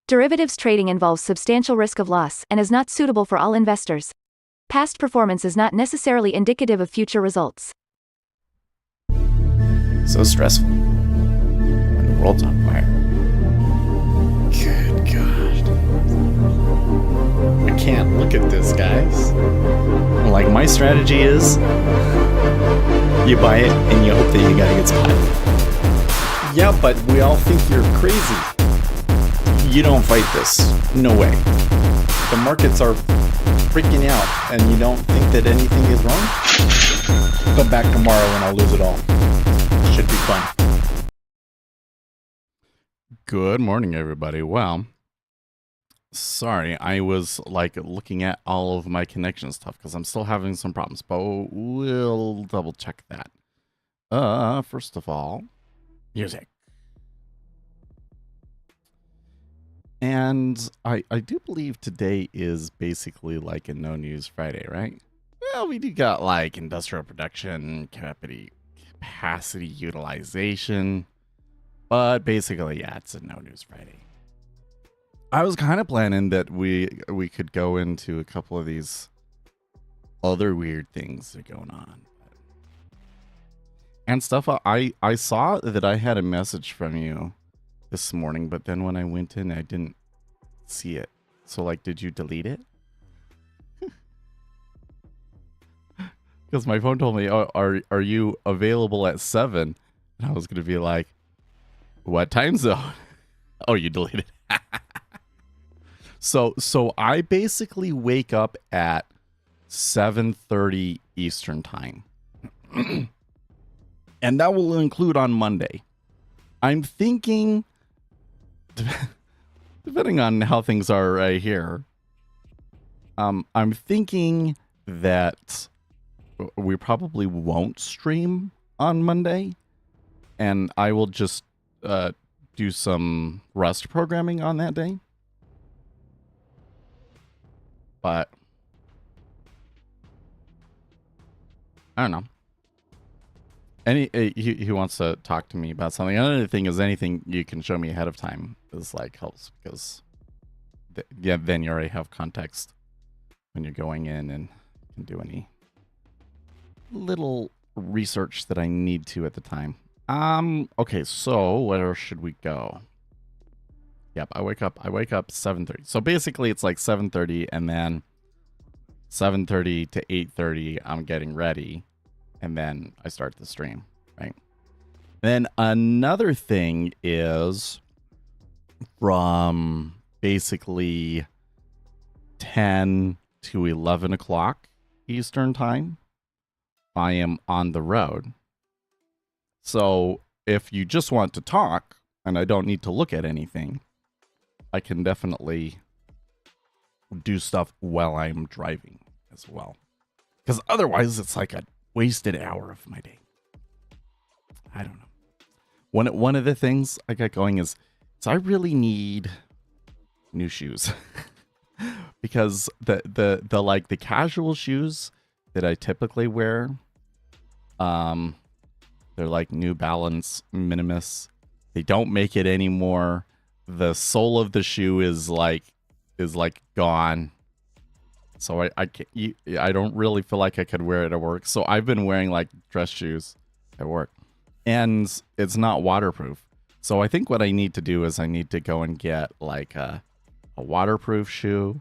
Derivatives trading involves substantial risk of loss and is not suitable for all investors. Past performance is not necessarily indicative of future results. So stressful when the world's on fire. Good God. I can't look at this, guys. Like, my strategy is you buy it and you hope that you got a good spot. Yeah, but we all think you're crazy. You don't fight this. No way. The markets are freaking out and you don't think that anything is wrong? Come back tomorrow and I'll lose it all. Should be fun. Good morning, everybody. Well, sorry, I was like looking at all of my connection stuff because I'm still having some problems, but we'll double check that. First of all, music. And I do believe today is basically like a no news Friday, right? Well, we do got like industrial production, capacity utilization, but basically, yeah, it's a no news Friday. I was kind of planning that we could go into a couple of these other weird things that are going on. And stuff, I saw that I had a message from you this morning, but then when I went in, I didn't see it. So, like, did you delete it? Because my phone told me, oh, are you available at 7? And I was going to be like, what time zone? Oh, you deleted it. So I basically wake up at 7:30 Eastern time. And that will include on Monday. I'm thinking, depending on how things are right here, I'm thinking that we probably won't stream on Monday, and I will just do some Rust programming on that day. But I don't know. He wants to talk to me about something. Another thing is anything you can show me ahead of time is like helps because then you already have context when you're going in and can do any little research that I need to at the time. Okay, so where should we go? Yep, I wake up 7:30. So basically it's like 7:30 and then 7:30 to 8:30 I'm getting ready. And then I start the stream, right? Then another thing is from basically 10 to 11 o'clock Eastern time, I am on the road. So if you just want to talk and I don't need to look at anything, I can definitely do stuff while I'm driving as well. Because otherwise it's like a wasted hour of my day. I don't know. One of the things I got going is I really need new shoes. Because the like the casual shoes that I typically wear, they're like New Balance Minimus. They don't make it anymore. The sole of the shoe is like gone. So I don't really feel like I could wear it at work. So I've been wearing like dress shoes at work. And it's not waterproof. So I think what I need to do is I need to go and get like a waterproof shoe.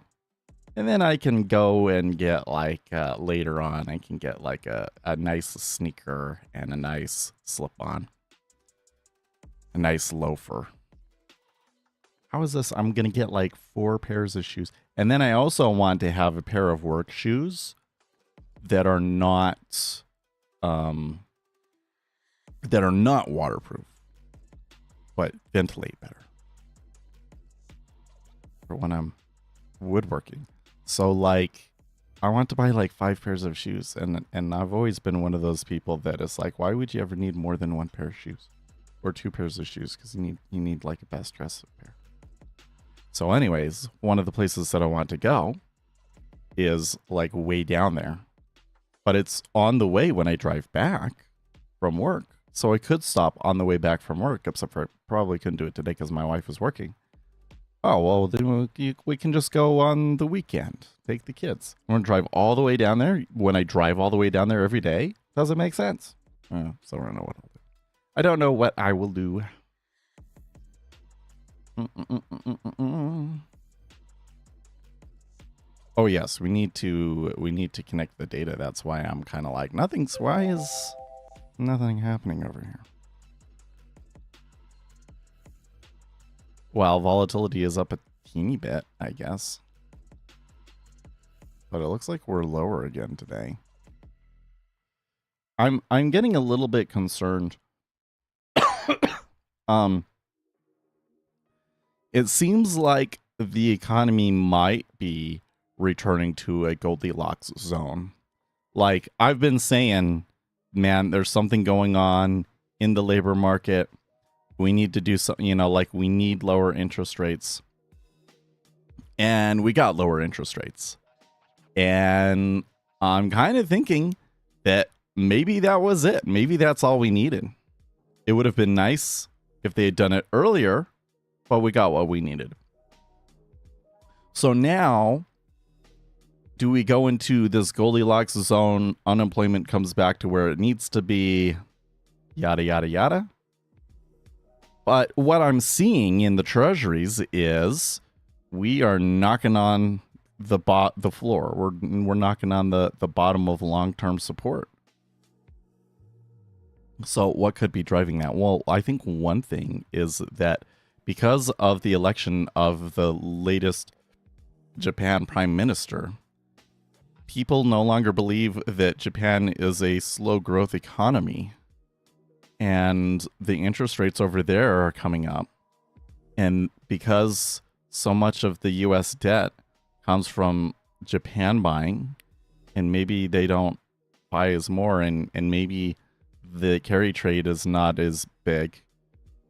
And then I can go and get like later on, I can get like a nice sneaker and a nice slip-on. A nice loafer. How is this? I'm going to get like 4 pairs of shoes. And then I also want to have a pair of work shoes that are not waterproof, but ventilate better for when I'm woodworking. So like, I want to buy like 5 pairs of shoes, and I've always been one of those people that is like, why would you ever need more than 1 pair of shoes or 2 pairs of shoes? Because you need like a best dress pair. So anyways, one of the places that I want to go is like way down there, but it's on the way when I drive back from work. So I could stop on the way back from work, except for I probably couldn't do it today because my wife is working. Oh, well, then we can just go on the weekend. Take the kids. I'm going to drive all the way down there. When I drive all the way down there every day, does it make sense? So I don't know what I'll do. I don't know what I will do. Oh, yes, we need to connect the data. That's why I'm kind of like, why is nothing happening over here? Well, volatility is up a teeny bit, I guess. But it looks like we're lower again today. I'm getting a little bit concerned. It seems like the economy might be returning to a Goldilocks zone. Like I've been saying, man, there's something going on in the labor market. We need to do something, like we need lower interest rates. And we got lower interest rates. And I'm kind of thinking that maybe that was it. Maybe that's all we needed. It would have been nice if they had done it earlier, but we got what we needed. So now, do we go into this Goldilocks zone? Unemployment comes back to where it needs to be, yada, yada, yada. But what I'm seeing in the treasuries is we are knocking on the floor. We're knocking on the bottom of long-term support. So what could be driving that? Well, I think one thing is that because of the election of the latest Japan prime minister, people no longer believe that Japan is a slow growth economy. And the interest rates over there are coming up. And because so much of the US debt comes from Japan buying, and maybe they don't buy as more, and maybe the carry trade is not as big,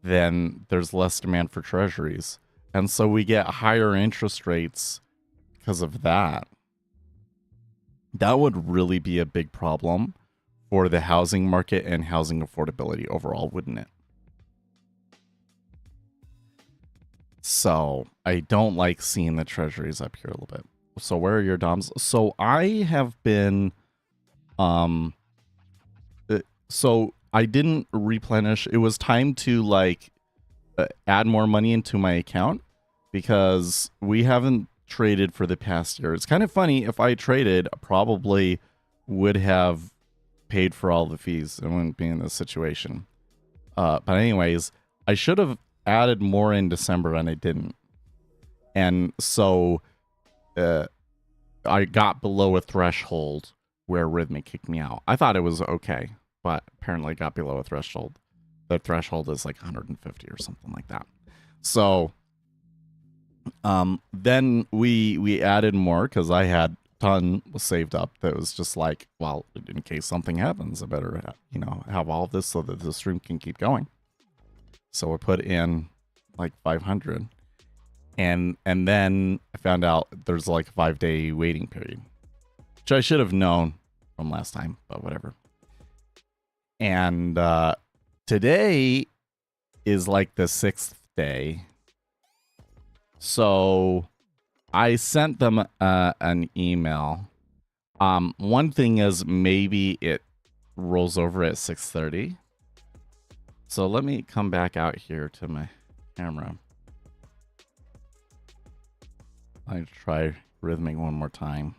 then there's less demand for treasuries. And so we get higher interest rates because of that. That would really be a big problem for the housing market and housing affordability overall, wouldn't it? So I don't like seeing the treasuries up here a little bit. So where are your DOMs? So I have been, so I didn't replenish. It was time to add more money into my account because we haven't traded for the past year. It's kind of funny. If I traded, I probably would have paid for all the fees. I wouldn't be in this situation. But anyways, I should have added more in December and I didn't. And so I got below a threshold where Rhythmic kicked me out. I thought it was okay, but apparently it got below a threshold. The threshold is like 150 or something like that. So then we added more because I had ton saved up that was just like, well, in case something happens, I better have all of this so that the stream can keep going. So I put in like 500, and then I found out there's like a 5-day waiting period, which I should have known from last time, but whatever. And today is like the 6th day, so I sent them an email. One thing is maybe it rolls over at 6:30. So let me come back out here to my camera. I try Rhythmic one more time.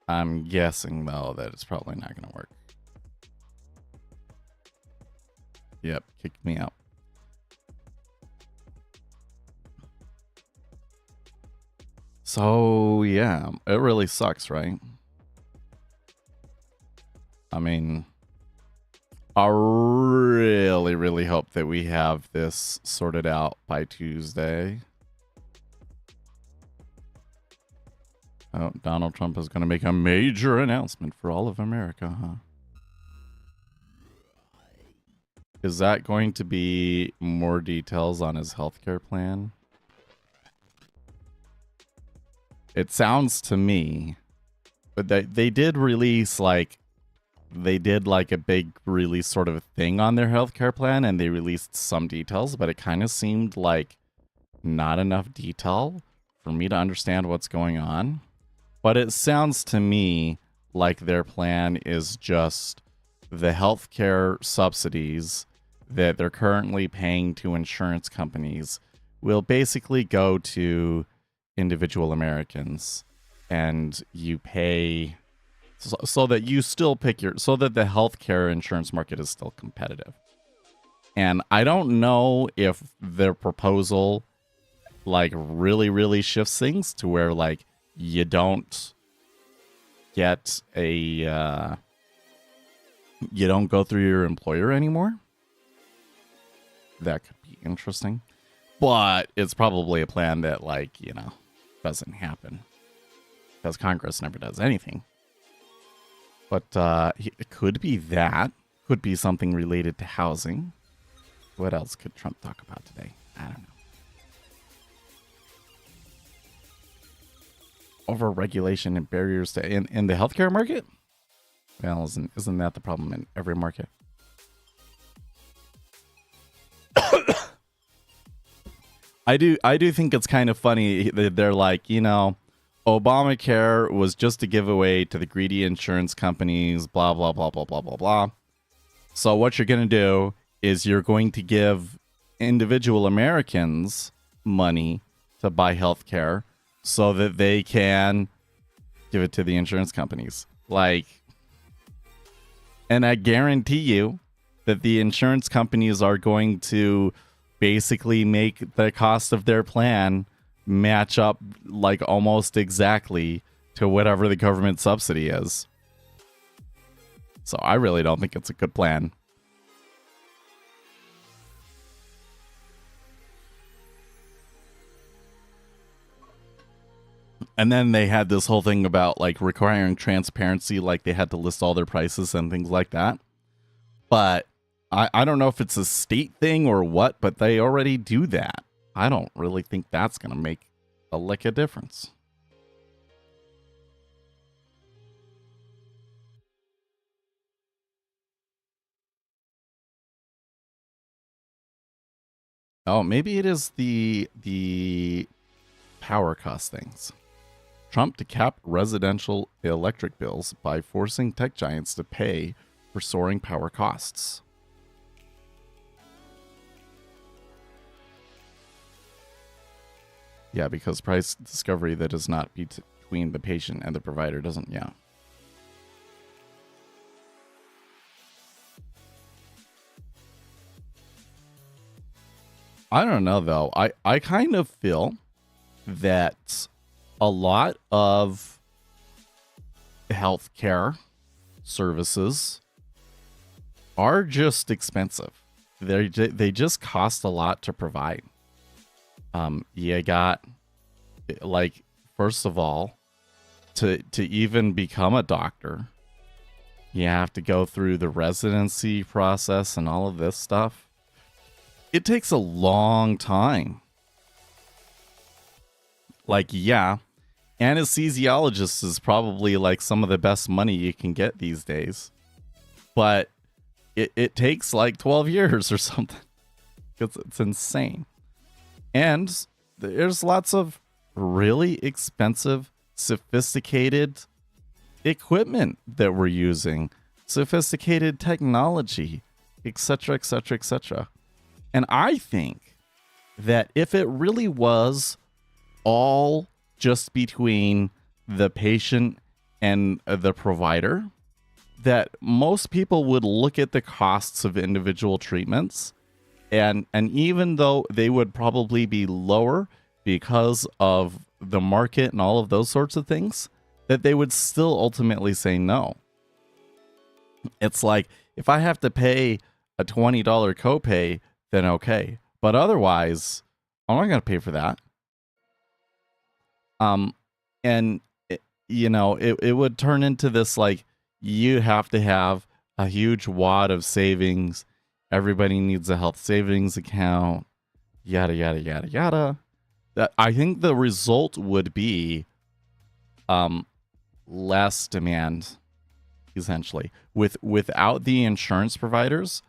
I'm guessing though that it's probably not going to work. Yep, kicked me out. So, yeah, it really sucks, right? I mean, I really, really hope that we have this sorted out by Tuesday. Oh, Donald Trump is going to make a major announcement for all of America, huh? Is that going to be more details on his healthcare plan? It sounds to me, but they did release like they did like a big release sort of thing on their healthcare plan, and they released some details, but it kind of seemed like not enough detail for me to understand what's going on. But it sounds to me like their plan is just the healthcare subsidies that they're currently paying to insurance companies will basically go to individual Americans, and you pay so that you still pick so that the healthcare insurance market is still competitive. And I don't know if their proposal like really shifts things to where like you don't get a you don't go through your employer anymore. That could be interesting. But it's probably a plan that, like, you know, doesn't happen because Congress never does anything. But it could be that. Could be something related to housing. What else could Trump talk about today? I don't know. Over-regulation and barriers to in the healthcare market? Well, isn't that the problem in every market? I do think it's kind of funny that they're like, you know, Obamacare was just a giveaway to the greedy insurance companies, blah, blah, blah, blah, blah, blah, blah. So what you're going to do is you're going to give individual Americans money to buy health care so that they can give it to the insurance companies. Like, and I guarantee you that the insurance companies are going to basically make the cost of their plan match up like almost exactly to whatever the government subsidy is. So I really don't think it's a good plan. And then they had this whole thing about like requiring transparency, like they had to list all their prices and things like that. But I don't know if it's a state thing or what, but they already do that. I don't really think that's going to make a lick of difference. Oh, maybe it is the power cost things. Trump to cap residential electric bills by forcing tech giants to pay for soaring power costs. Yeah, because price discovery that is not between the patient and the provider doesn't, yeah. I don't know, though. I kind of feel that a lot of healthcare services are just expensive. They just cost a lot to provide. You got, like, first of all, to even become a doctor, you have to go through the residency process and all of this stuff. It takes a long time. Like, yeah, anesthesiologist is probably like some of the best money you can get these days. But it takes like 12 years or something. It's insane. And there's lots of really expensive, sophisticated equipment that we're using, sophisticated technology, etc., etc., etc. And I think that if it really was all just between the patient and the provider, that most people would look at the costs of individual treatments, and even though they would probably be lower because of the market and all of those sorts of things, that they would still ultimately say no. It's like, if I have to pay a $20 copay, then okay. But otherwise, I'm not going to pay for that. And it would turn into this, like, you have to have a huge wad of savings. Everybody needs a health savings account, yada, yada, yada, yada. That, I think the result would be less demand, essentially. Without the insurance providers,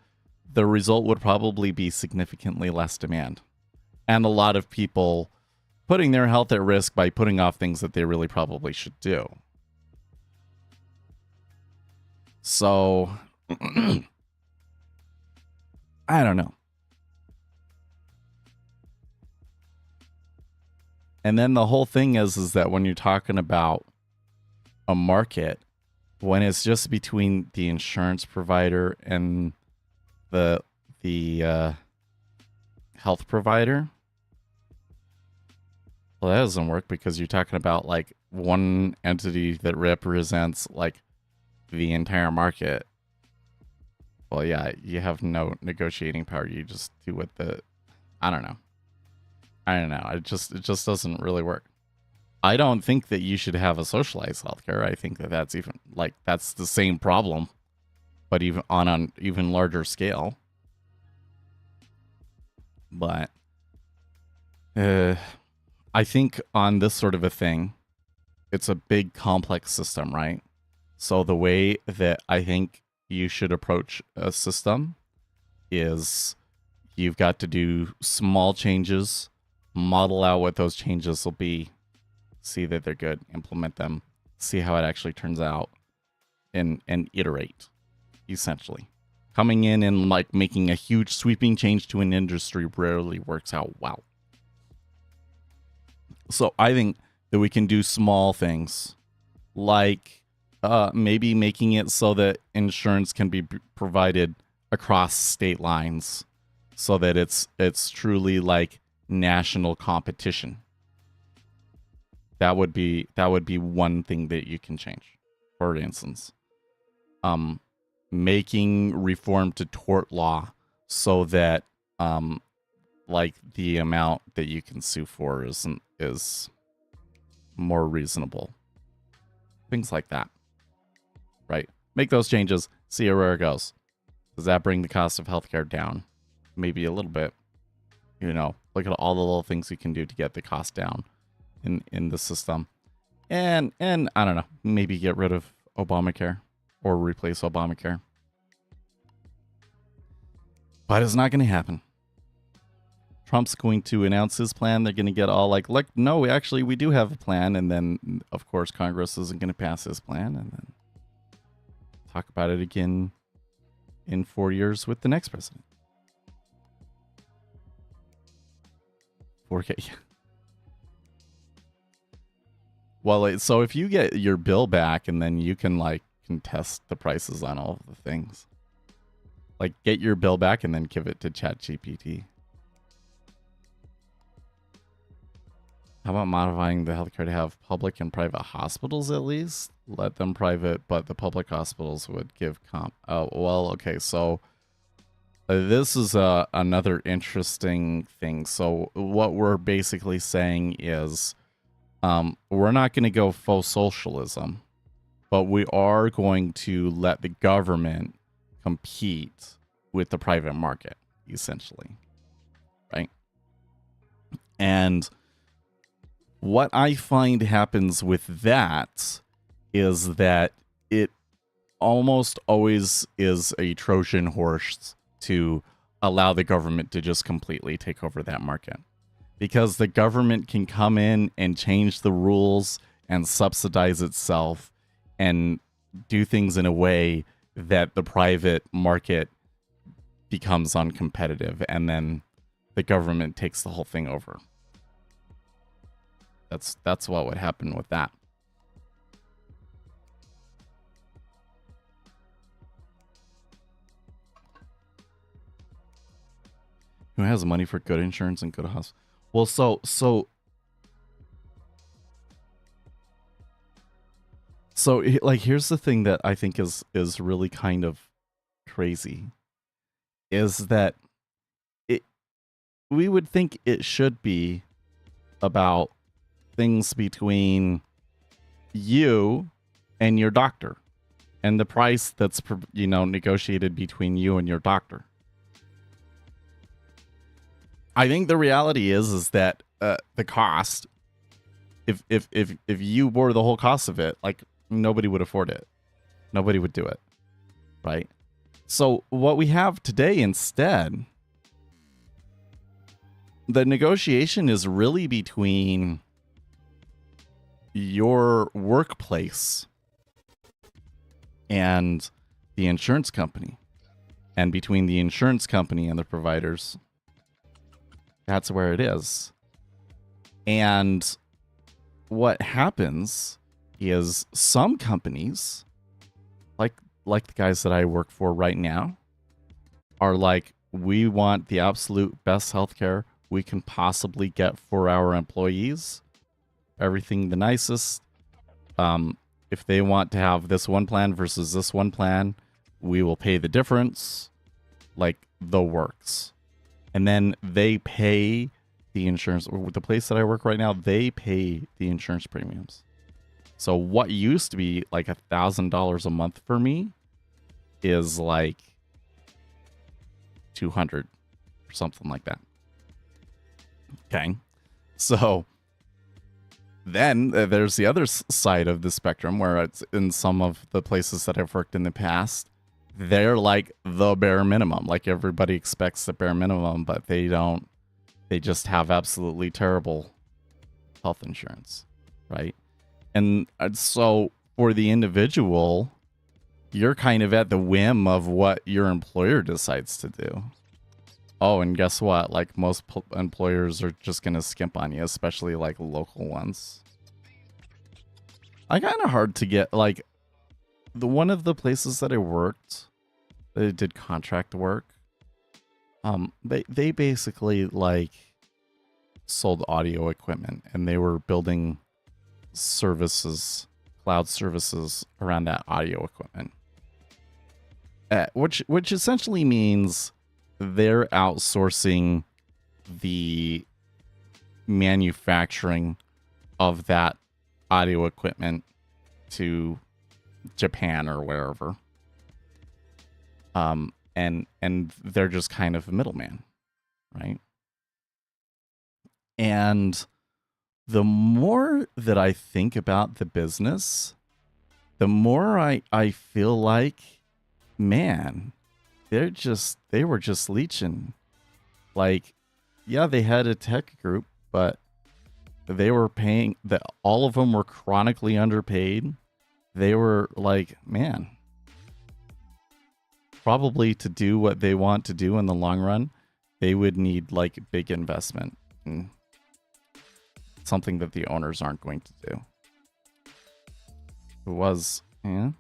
the result would probably be significantly less demand. And a lot of people putting their health at risk by putting off things that they really probably should do. So, I don't know. And then the whole thing is that when you're talking about a market, when it's just between the insurance provider and the health provider, well, that doesn't work because you're talking about like one entity that represents like the entire market. Well, yeah, you have no negotiating power. You just do what I don't know. It just doesn't really work. I don't think that you should have a socialized healthcare. I think that that's even like that's the same problem, but even on an even larger scale. But I think on this sort of a thing, it's a big complex system, right? So the way that I think you should approach a system is you've got to do small changes, model out what those changes will be, see that they're good, implement them, see how it actually turns out, and iterate, essentially. Coming in and like making a huge sweeping change to an industry rarely works out well. So I think that we can do small things like maybe making it so that insurance can be provided across state lines so that it's truly like national competition. That would be one thing that you can change. For instance, making reform to tort law so that like the amount that you can sue for is more reasonable. Things like that. Right? Make those changes, see where it goes. Does that bring the cost of healthcare down? Maybe a little bit. You know, look at all the little things you can do to get the cost down in the system. And I don't know, maybe get rid of Obamacare or replace Obamacare. But it's not going to happen. Trump's going to announce his plan. They're going to get all like, look, no, actually, we do have a plan. And then, of course, Congress isn't going to pass his plan. And then talk about it again in 4 years with the next president. 4K. Well, so if you get your bill back and then you can like contest the prices on all of the things. Like get your bill back and then give it to ChatGPT. How about modifying the healthcare to have public and private hospitals at least? Let them private, but the public hospitals would give comp. Oh, well, okay, so this is another interesting thing. So what we're basically saying is we're not going to go faux socialism, but we are going to let the government compete with the private market, essentially. Right? And what I find happens with that is that it almost always is a Trojan horse to allow the government to just completely take over that market. Because the government can come in and change the rules and subsidize itself and do things in a way that the private market becomes uncompetitive, and then the government takes the whole thing over. That's what would happen with that. Who has money for good insurance and good house? Well, so like here's the thing that I think is really kind of crazy is that we would think it should be about things between you and your doctor and the price that's negotiated between you and your doctor. I think the reality is that the cost, if you bore the whole cost of it, like nobody would afford it. Nobody would do it, right? So what we have today instead, the negotiation is really between your workplace and the insurance company, and between the insurance company and the providers. That's where it is. And what happens is some companies, like the guys that I work for right now, are like, we want the absolute best healthcare we can possibly get for our employees. Everything the nicest. If they want to have this one plan versus this one plan, we will pay the difference. Like the works. And then they pay the insurance. The place that I work right now, they pay the insurance premiums. So what used to be like $1,000 a month for me is like 200 or something like that. Okay. So then there's the other side of the spectrum where it's in some of the places that I've worked in the past, they're like the bare minimum. Like everybody expects the bare minimum, but they don't. They just have absolutely terrible health insurance, right? And so for the individual, you're kind of at the whim of what your employer decides to do. Oh, and guess what? Like most employers are just going to skimp on you, especially like local ones. I kind of hard to get like one of the places that I worked, they did contract work. They basically like sold audio equipment, and they were building services, cloud services around that audio equipment. Which essentially means they're outsourcing the manufacturing of that audio equipment to Japan or wherever. And they're just kind of a middleman, right? And the more that I think about the business, the more I feel like, man, they were just leeching. Like, yeah, they had a tech group, but they were paying that. All of them were chronically underpaid. They were like, man, probably to do what they want to do in the long run, they would need like big investment and something that the owners aren't going to do. It was, yeah.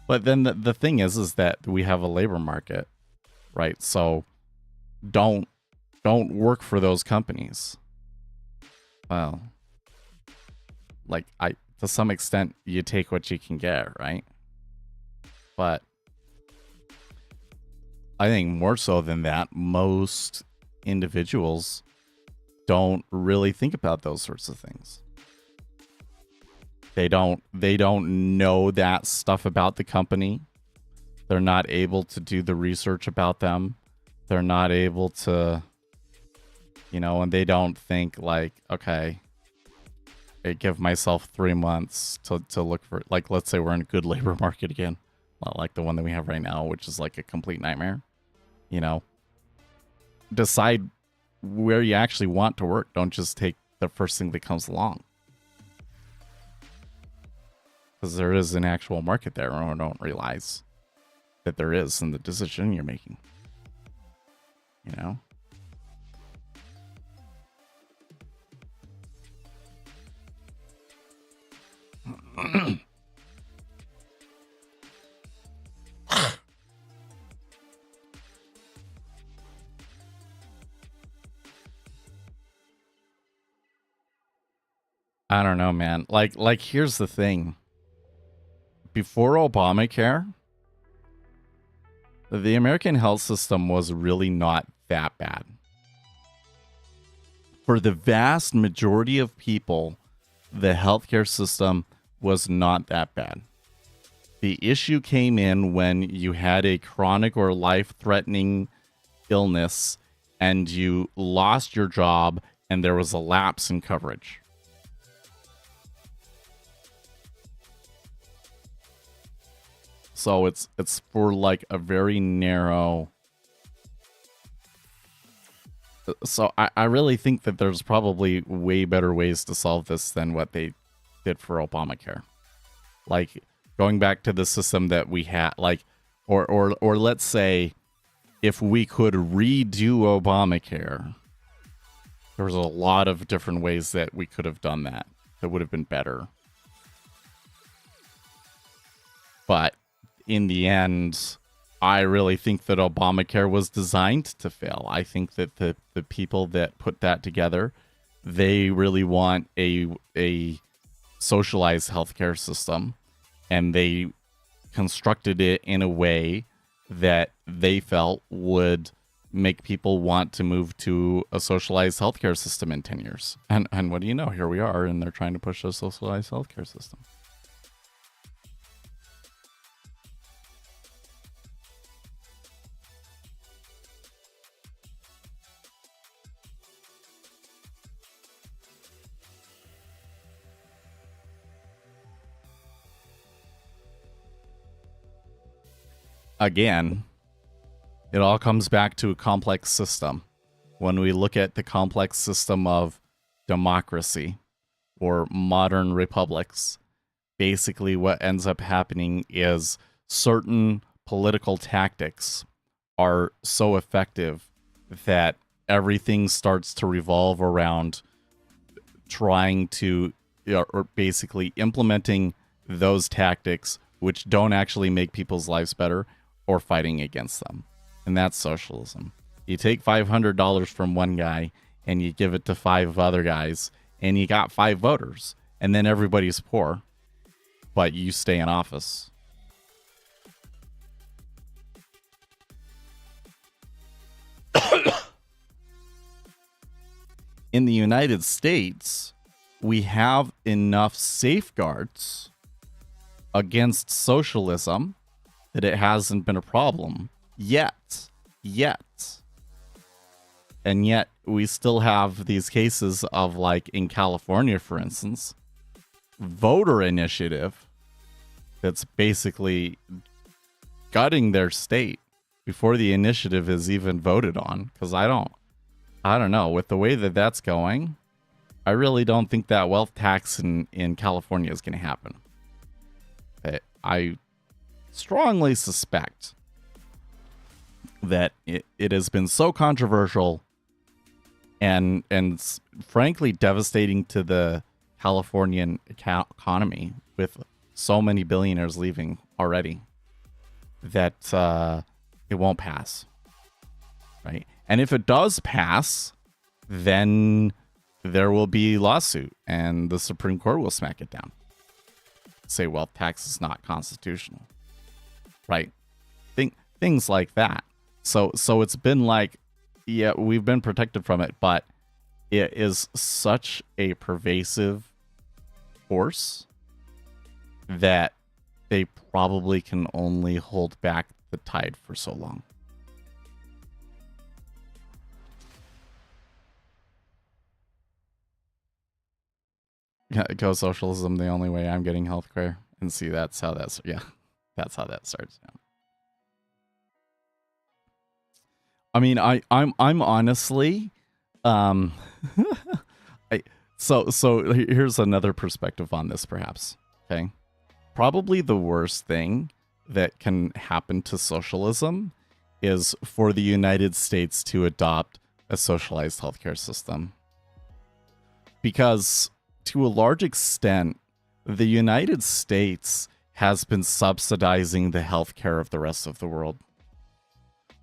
But then the thing is that we have a labor market, right? So don't work for those companies. Well, like to some extent, you take what you can get, right? But I think more so than that, most individuals don't really think about those sorts of things. They don't know that stuff about the company. They're not able to do the research about them. They're not able to, and they don't think like, okay, I give myself 3 months to look for, like, let's say we're in a good labor market again, not like the one that we have right now, which is like a complete nightmare. Decide where you actually want to work. Don't just take the first thing that comes along. Because there is an actual market there, or don't realize that there is in the decision you're making. I don't know, man. Like here's the thing. Before Obamacare, the American health system was really not that bad. For the vast majority of people, the healthcare system was not that bad. The issue came in when you had a chronic or life-threatening illness and you lost your job and there was a lapse in coverage. So it's for like a very narrow. So I really think that there's probably way better ways to solve this than what they did for Obamacare. Like going back to the system that we had, like, or let's say if we could redo Obamacare, there was a lot of different ways that we could have done that would have been better. But in the end, I really think that Obamacare was designed to fail. I think that the people that put that together, they really want a socialized healthcare system, and they constructed it in a way that they felt would make people want to move to a socialized healthcare system in 10 years. And what do you know? Here we are, and they're trying to push a socialized healthcare system. Again, it all comes back to a complex system. When we look at the complex system of democracy or modern republics, basically what ends up happening is certain political tactics are so effective that everything starts to revolve around trying to, or basically implementing those tactics which don't actually make people's lives better, or fighting against them. And that's socialism. You take $500 from one guy and you give it to 5 other guys, and you got 5 voters, and then everybody's poor, but you stay in office. In the United States, we have enough safeguards against socialism that it hasn't been a problem yet. And yet we still have these cases of, like in California, for instance, voter initiative that's basically gutting their state before the initiative is even voted on. Because I don't know, with the way that that's going, I really don't think that wealth tax in California is going to happen. I strongly suspect that it has been so controversial and frankly devastating to the Californian economy, with so many billionaires leaving already, that it won't pass, right? And if it does pass, then there will be lawsuit and the Supreme Court will smack it down. Say wealth tax is not constitutional, right? Things like that. So it's been like, yeah, we've been protected from it, but it is such a pervasive force that they probably can only hold back the tide for so long. Yeah, go socialism the only way. I'm getting healthcare, and see that's how that starts. Yeah. I mean, I'm honestly, so here's another perspective on this, perhaps. Okay, probably the worst thing that can happen to socialism is for the United States to adopt a socialized healthcare system, because to a large extent, the United States has been subsidizing the healthcare of the rest of the world.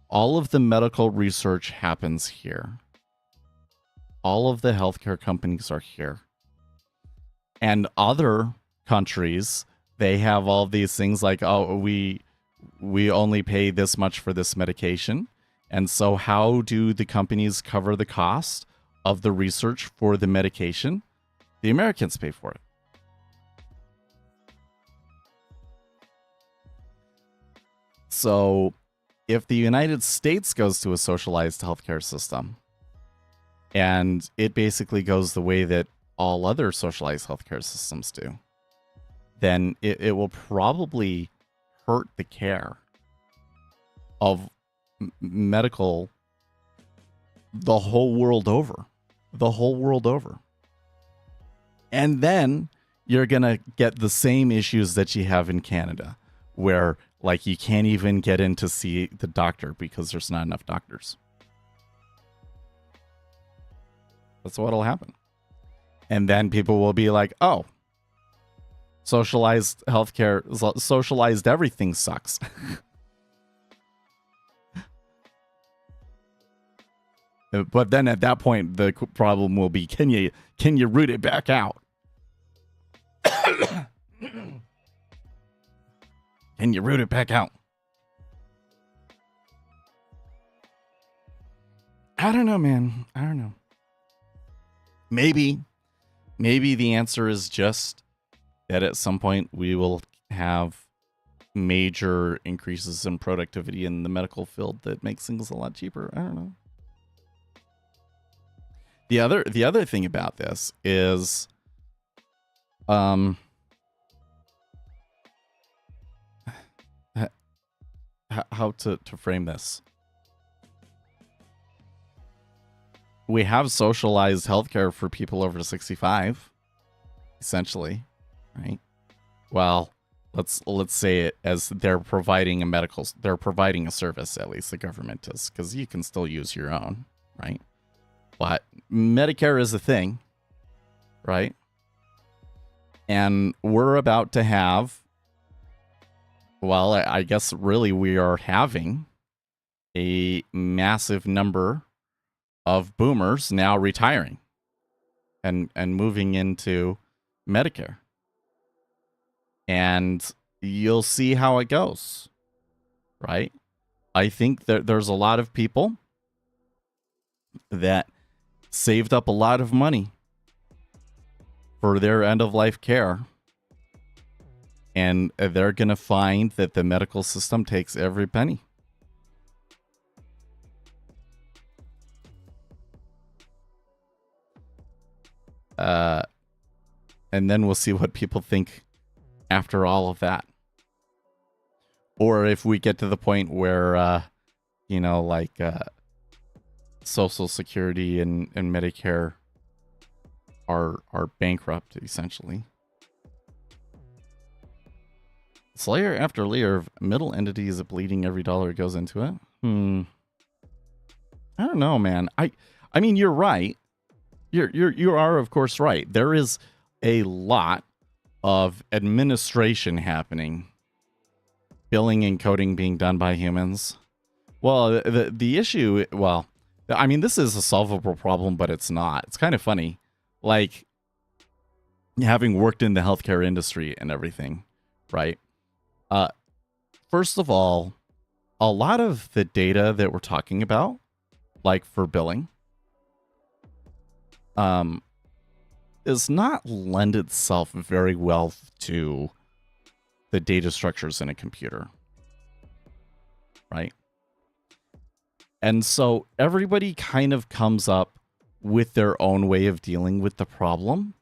All of the medical research happens here. All of the healthcare companies are here. And other countries, they have all these things like, oh, we only pay this much for this medication. And so how do the companies cover the cost of the research for the medication? The Americans pay for it. So if the United States goes to a socialized healthcare system, and it basically goes the way that all other socialized healthcare systems do, then it will probably hurt the care of medical the whole world over. The whole world over. And then you're going to get the same issues that you have in Canada, where like you can't even get in to see the doctor because there's not enough doctors. That's what'll happen. And then people will be like, oh, socialized healthcare, socialized everything sucks. But then at that point, the problem will be, can you root it back out? Can you root it back out? I don't know, man. I don't know. Maybe the answer is just that at some point we will have major increases in productivity in the medical field that makes things a lot cheaper. I don't know. The other thing about this is how to frame this. We have socialized healthcare for people over 65, essentially, right? Well, let's say it as they're providing a service, at least the government is, because you can still use your own, right? But Medicare is a thing, right? And we're about to have, well, I guess really we are having a massive number of boomers now retiring and moving into Medicare. And you'll see how it goes, right? I think that there's a lot of people that saved up a lot of money for their end-of-life care, and they're going to find that the medical system takes every penny. And then we'll see what people think after all of that. Or if we get to the point where, Social Security and Medicare are bankrupt, essentially. It's layer after layer of middle entities bleeding every dollar goes into it. I don't know, man. I mean, you're right. You are, of course, right. There is a lot of administration happening. Billing and coding being done by humans. Well, the issue, I mean, this is a solvable problem, but it's not. It's kind of funny. Like, having worked in the healthcare industry and everything, right? First of all, a lot of the data that we're talking about, like for billing, does not lend itself very well to the data structures in a computer, right? And so everybody kind of comes up with their own way of dealing with the problem,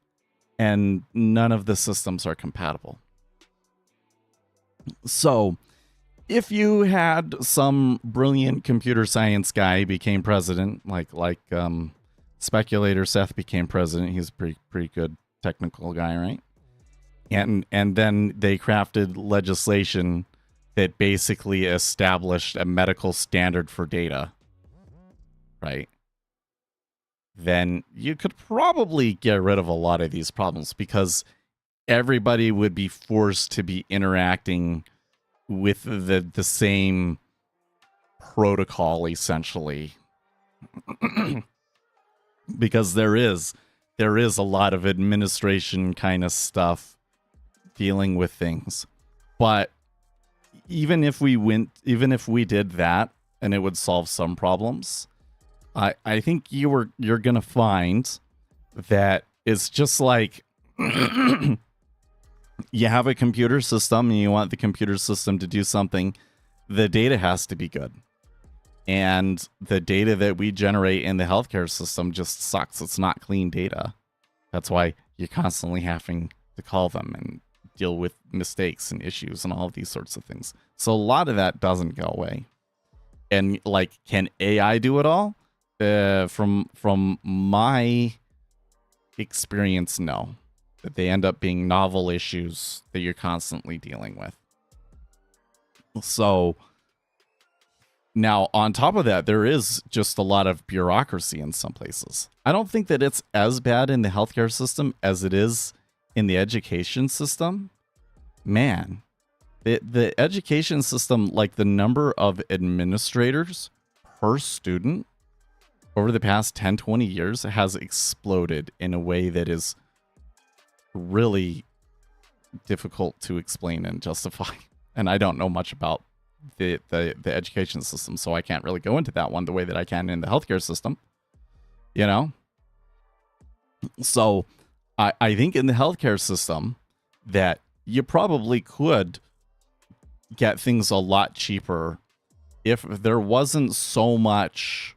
and none of the systems are compatible. So if you had some brilliant computer science guy became president, like speculator Seth became president, he's a pretty good technical guy, right? And then they crafted legislation that basically established a medical standard for data, right? Then you could probably get rid of a lot of these problems because everybody would be forced to be interacting with the same protocol, essentially. Because there is a lot of administration kind of stuff dealing with things. But even if we did that and it would solve some problems, I think you're gonna find that it's just like you have a computer system and you want the computer system to do something, the data has to be good. And the data that we generate in the healthcare system just sucks. It's not clean data. That's why you're constantly having to call them and deal with mistakes and issues and all of these sorts of things. So a lot of that doesn't go away. And like, can AI do it all? From my experience, no. That they end up being novel issues that you're constantly dealing with. So now, on top of that, there is just a lot of bureaucracy in some places. I don't think that it's as bad in the healthcare system as it is in the education system. Man, the education system, like the number of administrators per student over the past 10, 20 years has exploded in a way that is really difficult to explain and justify. And I don't know much about the education system, so I can't really go into that one the way that I can in the healthcare system, you know? So I think in the healthcare system that you probably could get things a lot cheaper if there wasn't so much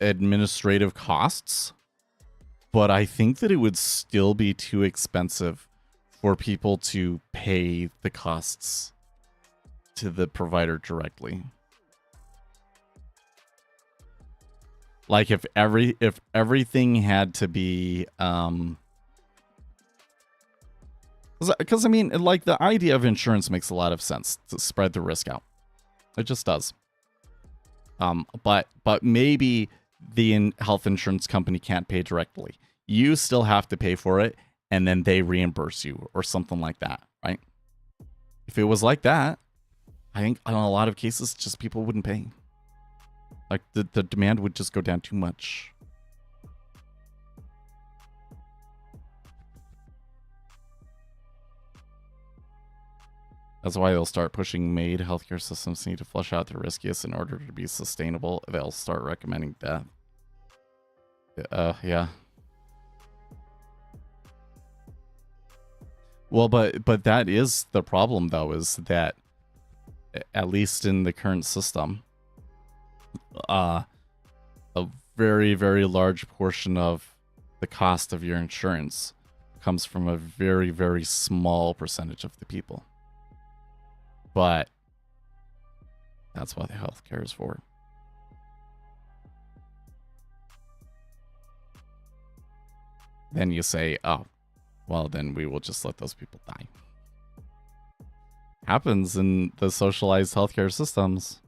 administrative costs, but I think that it would still be too expensive for people to pay the costs to the provider directly. Like if everything had to be because I mean, like, the idea of insurance makes a lot of sense to spread the risk out. It just does. But maybe the health insurance company can't pay directly. You still have to pay for it, and then they reimburse you or something like that, right? If it was like that, I think in a lot of cases, just people wouldn't pay. Like, the demand would just go down too much. That's why they'll start pushing MAID. Healthcare systems need to flush out the riskiest in order to be sustainable. They'll start recommending death. Yeah. Well, but that is the problem, though, is that at least in the current system, a very, very large portion of the cost of your insurance comes from a very, very small percentage of the people. But that's what the healthcare is for. Then you say, oh, well, then we will just let those people die. Happens in the socialized healthcare systems.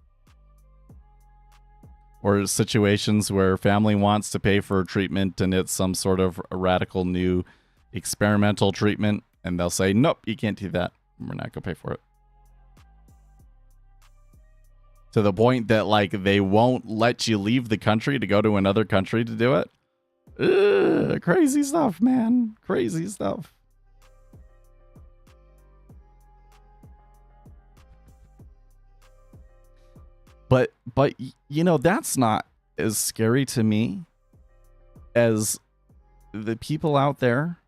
Or situations where family wants to pay for treatment and it's some sort of a radical new experimental treatment. And they'll say, nope, you can't do that. We're not going to pay for it. To the point that, like, they won't let you leave the country to go to another country to do it. Ugh, crazy stuff, man. Crazy stuff. But you know, that's not as scary to me as the people out there.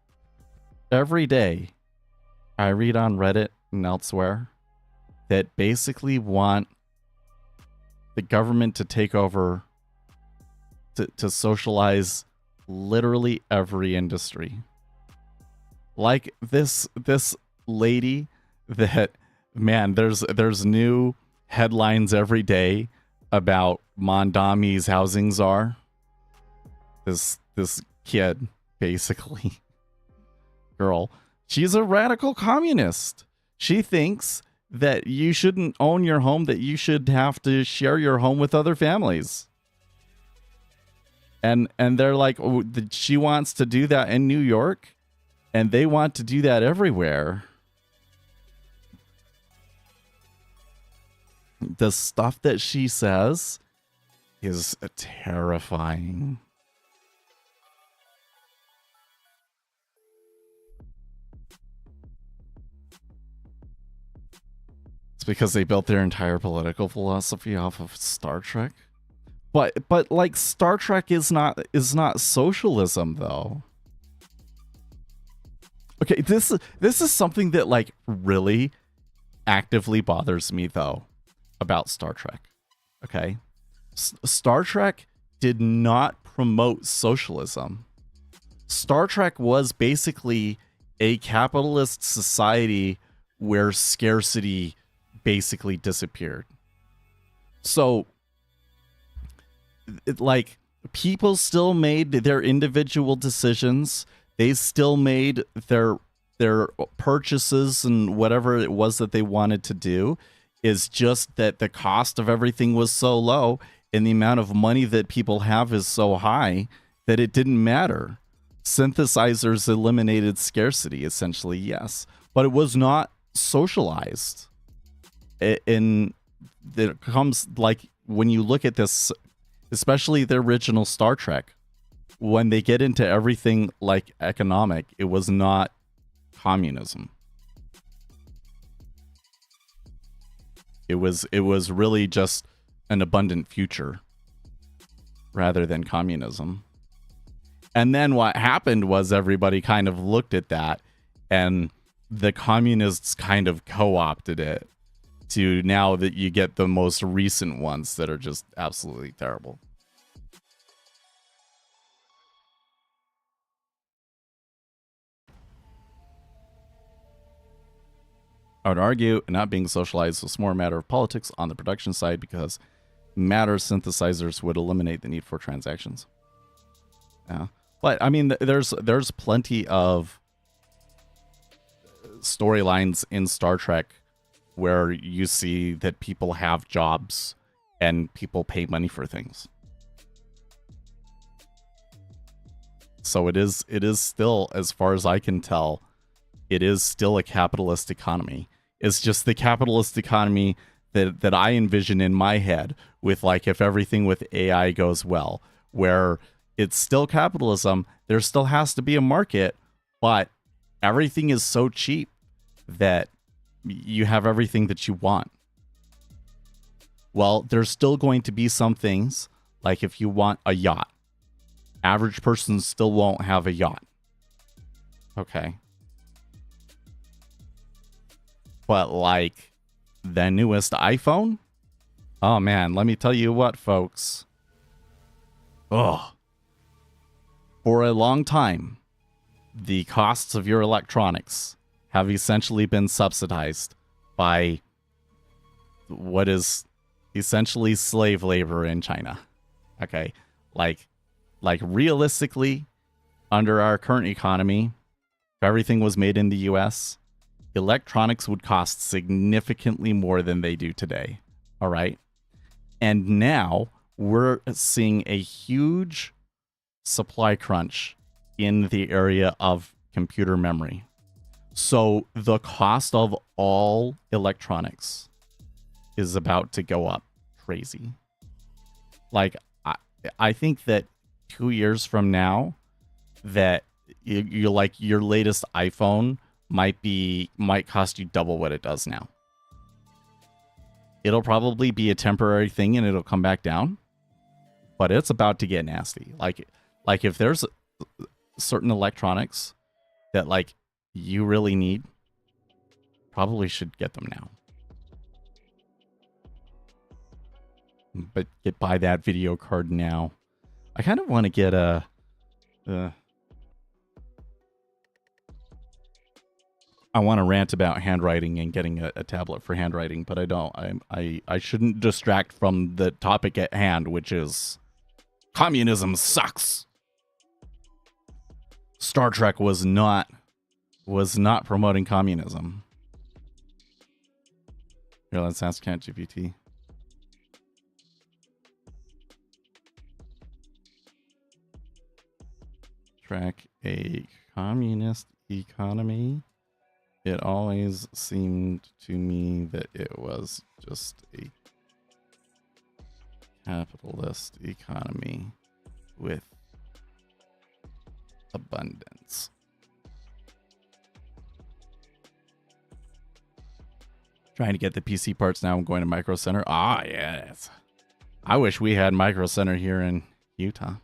Every day I read on Reddit and elsewhere that basically want the government to take over, to socialize literally every industry. Like this lady that, man, there's new headlines every day about Mondami's housing czar. This kid, basically, girl, she's a radical communist. She thinks that you shouldn't own your home, that you should have to share your home with other families. And they're like, oh, she wants to do that in New York, and they want to do that everywhere. The stuff that she says is terrifying. Because they built their entire political philosophy off of Star Trek. But like, Star Trek is not socialism, though. Okay, this is something that, like, really actively bothers me, though, about Star Trek. Okay? Star Trek did not promote socialism. Star Trek was basically a capitalist society where scarcity basically disappeared. So, like, people still made their individual decisions. They still made their purchases and whatever it was that they wanted to do. Is just that the cost of everything was so low and the amount of money that people have is so high that it didn't matter. Synthesizers eliminated scarcity, essentially, yes. But it was not socialized. And it comes, like, when you look at this, especially the original Star Trek, when they get into everything like economic, it was not communism. It was really just an abundant future rather than communism. And then what happened was everybody kind of looked at that, and the communists kind of co-opted it to now that you get the most recent ones that are just absolutely terrible. I would argue not being socialized was more a matter of politics on the production side, because matter synthesizers would eliminate the need for transactions. Yeah. But I mean, there's plenty of storylines in Star Trek where you see that people have jobs and people pay money for things. So it is still, as far as I can tell, it is still a capitalist economy. It's just the capitalist economy that I envision in my head, with, like, if everything with AI goes well, where it's still capitalism, there still has to be a market, but everything is so cheap that you have everything that you want. Well, there's still going to be some things, like if you want a yacht, average person still won't have a yacht. Okay. But, like, the newest iPhone? Oh, man, let me tell you what, folks. Ugh. For a long time, the costs of your electronics have essentially been subsidized by what is essentially slave labor in China. Okay? Like realistically, under our current economy, if everything was made in the US, electronics would cost significantly more than they do today. All right. And now we're seeing a huge supply crunch in the area of computer memory. So the cost of all electronics is about to go up crazy. Like, I think that 2 years from now, that you're like, your latest iPhone might cost you double what it does now. It'll probably be a temporary thing and it'll come back down, but it's about to get nasty. Like if there's certain electronics that, like, you really need, probably should get them now. But buy that video card now. I kind of want to get a I want to rant about handwriting and getting a tablet for handwriting, but I don't. I shouldn't distract from the topic at hand, which is communism sucks. Star Trek was not promoting communism. Here, let's ask ChatGPT. Track a communist economy. It always seemed to me that it was just a capitalist economy with abundance. Trying to get the PC parts now. I'm going to Micro Center. Ah, yes. I wish we had Micro Center here in Utah.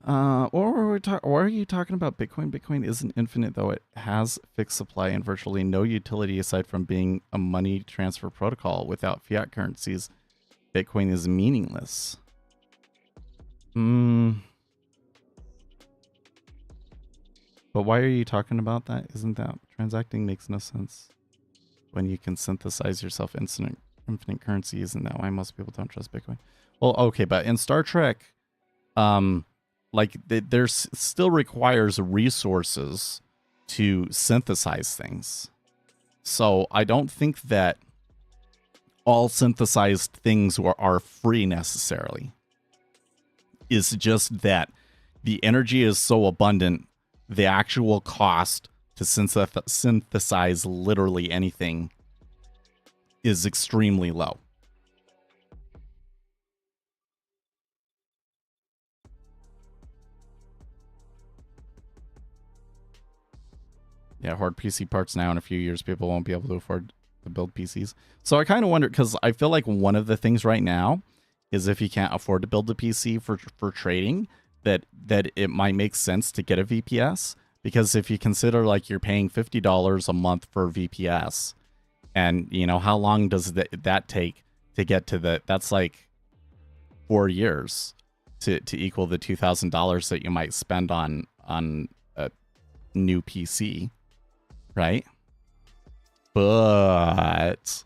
Or are you talking about Bitcoin? Bitcoin isn't infinite, though. It has fixed supply and virtually no utility aside from being a money transfer protocol. Without fiat currencies, Bitcoin is meaningless. But why are you talking about that? Isn't that transacting makes no sense when you can synthesize yourself infinite currency? Isn't that why most people don't trust Bitcoin? Well, okay, but in Star Trek, like there's still requires resources to synthesize things. So I don't think that all synthesized things are free necessarily. It's just that the energy is so abundant, the actual cost to synthesize literally anything is extremely low. Yeah, hoard PC parts now. In a few years, people won't be able to afford to build PCs. So I kind of wonder, because I feel like one of the things right now is if you can't afford to build a PC for trading, that it might make sense to get a VPS. Because if you consider like you're paying $50 a month for a VPS, and you know how long does that take to get to that's like 4 years to equal the $2,000 that you might spend on a new PC. Right? But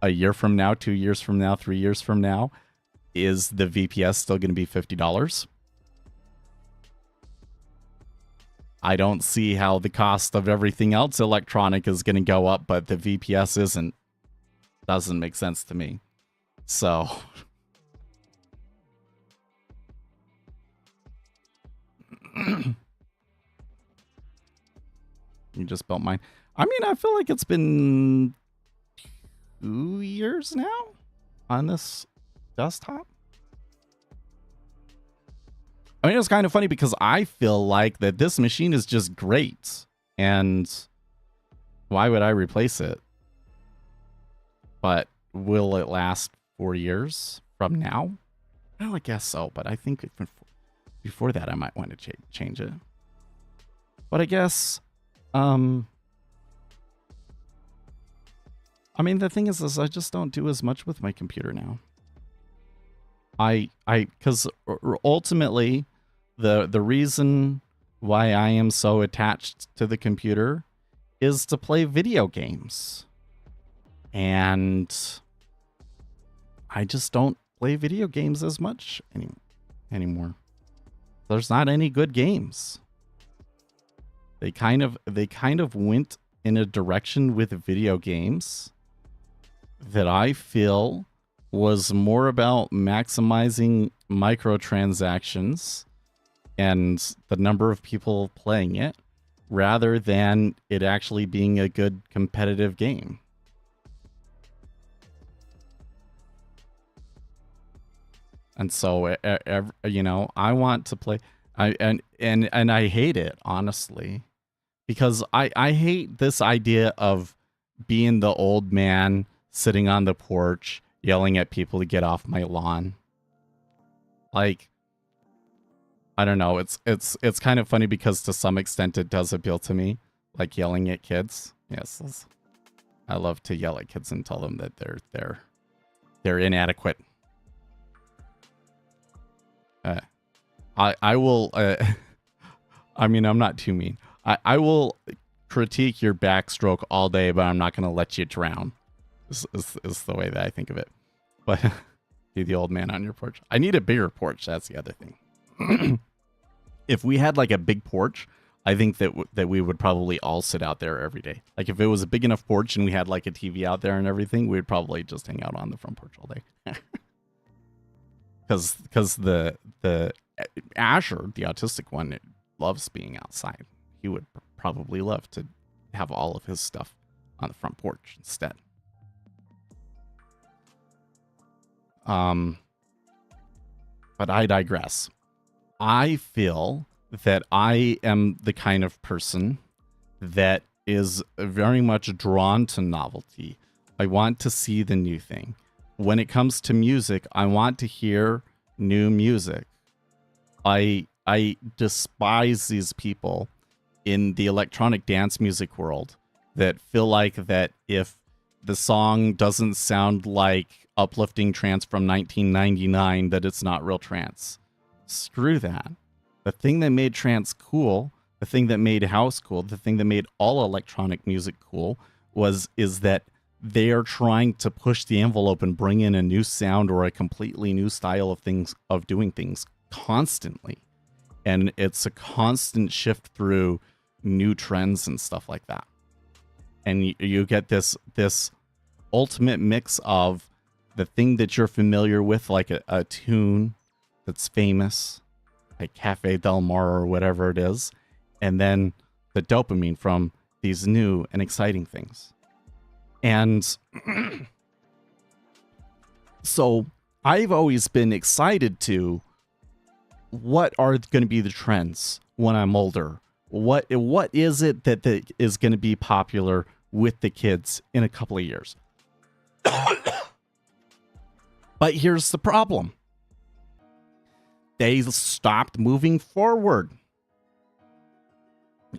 a year from now, 2 years from now, 3 years from now, is the VPS still going to be $50? I don't see how the cost of everything else electronic is going to go up, but the VPS isn't. Doesn't make sense to me. So you just built mine. I mean, I feel like it's been 2 years now on this desktop. I mean, it's kind of funny because I feel like that this machine is just great. And why would I replace it? But will it last 4 years from now? Well, I guess so. But I think before that, I might want to change it. But I guess... I mean, the thing is I just don't do as much with my computer now. Because ultimately, the reason why I am so attached to the computer is to play video games. And I just don't play video games as much anymore. There's not any good games. They kind of went in a direction with video games that I feel was more about maximizing microtransactions and the number of people playing it rather than it actually being a good competitive game. And so, you know, I want to play, and I hate it, honestly. Because I hate this idea of being the old man sitting on the porch yelling at people to get off my lawn. Like, I don't know. It's kind of funny because to some extent it does appeal to me, like yelling at kids. Yes, I love to yell at kids and tell them that they're inadequate. I will. I mean, I'm not too mean. I will critique your backstroke all day, but I'm not going to let you drown. Is the way that I think of it. But be the old man on your porch. I need a bigger porch. That's the other thing. If we had like a big porch, I think that we would probably all sit out there every day. Like if it was a big enough porch and we had like a TV out there and everything, we'd probably just hang out on the front porch all day. Because the Asher, the autistic one, loves being outside. He would probably love to have all of his stuff on the front porch instead. But I digress. I feel that I am the kind of person that is very much drawn to novelty. I want to see the new thing. When it comes to music, I want to hear new music. I despise these people in the electronic dance music world that feel like that if the song doesn't sound like uplifting trance from 1999, that it's not real trance. Screw that. The thing that made trance cool, the thing that made house cool, the thing that made all electronic music cool is that they are trying to push the envelope and bring in a new sound or a completely new style of doing things constantly. And it's a constant shift through new trends and stuff like that. And you get this ultimate mix of the thing that you're familiar with, like a tune that's famous, like Cafe Del Mar or whatever it is, and then the dopamine from these new and exciting things. And so I've always been excited to, what are going to be the trends when I'm older? What is it that is going to be popular with the kids in a couple of years? But here's the problem. They stopped moving forward.